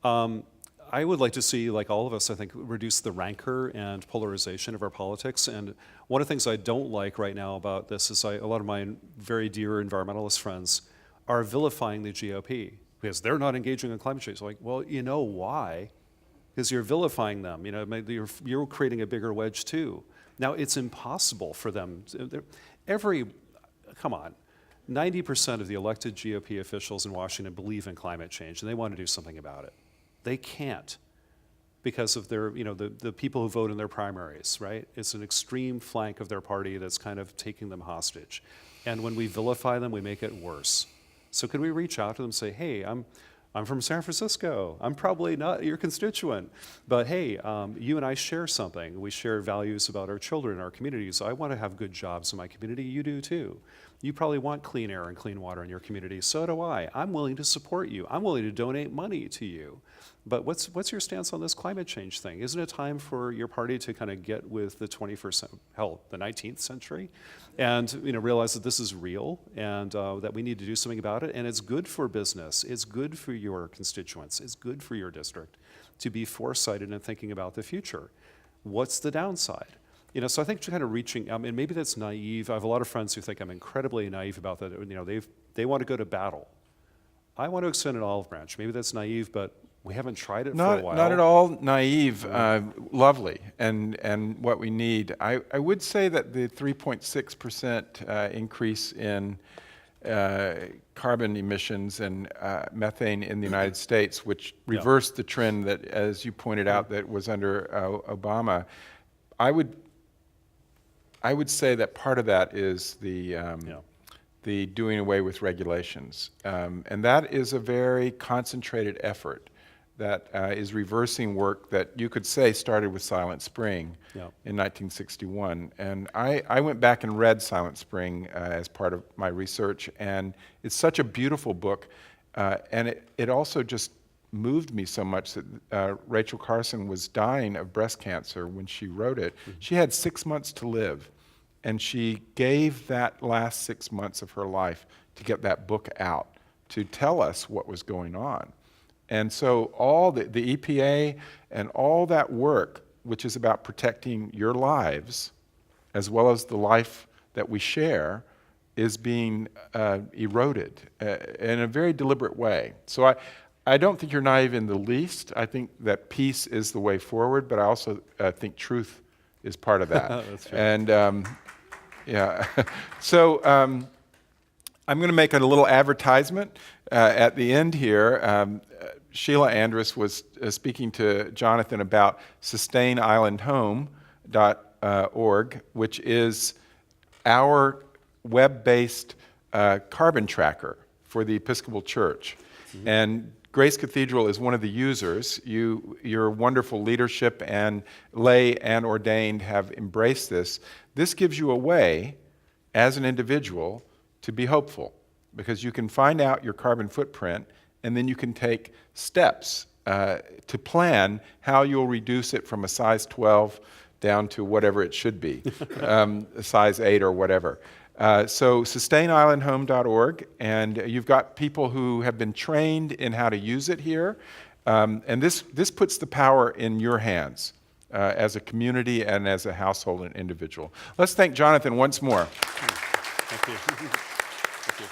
I would like to see, like all of us, I think, reduce the rancor and polarization of our politics. And one of the things I don't like right now about this is a lot of my very dear environmentalist friends are vilifying the GOP because they're not engaging in climate change. Like, well, you know why? because you're vilifying them. Maybe you're creating a bigger wedge too. Now, it's impossible for them. Come on, 90% of the elected GOP officials in Washington believe in climate change, and they want to do something about it. They can't because of their, the people who vote in their primaries, right? It's an extreme flank of their party that's kind of taking them hostage. And when we vilify them, we make it worse. So could we reach out to them and say, hey, I'm from San Francisco. I'm probably not your constituent, but hey, you and I share something. We share values about our children, our communities. I want to have good jobs in my community. You do too. You probably want clean air and clean water in your community. So do I. I'm willing to support you. I'm willing to donate money to you. But what's your stance on this climate change thing? Isn't it time for your party to kind of get with the 19th century, and realize that this is real and that we need to do something about it? And it's good for business. It's good for your constituents. It's good for your district to be foresighted and thinking about the future. What's the downside? So I think kind of reaching, and maybe that's naive. I have a lot of friends who think I'm incredibly naive about that. They want to go to battle. I want to extend an olive branch. Maybe that's naive, but we haven't tried it for a while. Not at all naive. Lovely, and what we need. I would say that the 3.6% increase in carbon emissions and methane in the United States, which reversed the trend that, as you pointed out, that was under Obama. I would say that part of that is the doing away with regulations. And that is a very concentrated effort that is reversing work that you could say started with Silent Spring in 1961. And I went back and read Silent Spring as part of my research, and it's such a beautiful book. And it also just moved me so much that Rachel Carson was dying of breast cancer when she wrote it. Mm-hmm. She had 6 months to live, and she gave that last 6 months of her life to get that book out, to tell us what was going on. And so all the EPA and all that work, which is about protecting your lives, as well as the life that we share, is being eroded in a very deliberate way. So I don't think you're naive in the least. I think that peace is the way forward, but I also think truth is part of that. That's true. And so I'm going to make a little advertisement at the end here. Sheila Andrus was speaking to Jonathan about sustainislandhome.org, which is our web-based carbon tracker for the Episcopal Church. Mm-hmm. And Grace Cathedral is one of the users. Your wonderful leadership and lay and ordained have embraced this. This gives you a way, as an individual, to be hopeful, because you can find out your carbon footprint, and then you can take steps to plan how you'll reduce it from a size 12 down to whatever it should be, a size 8 or whatever. So sustainislandhome.org, and you've got people who have been trained in how to use it here, and this puts the power in your hands as a community and as a household and individual. Let's thank Jonathan once more. Thank you. Thank you.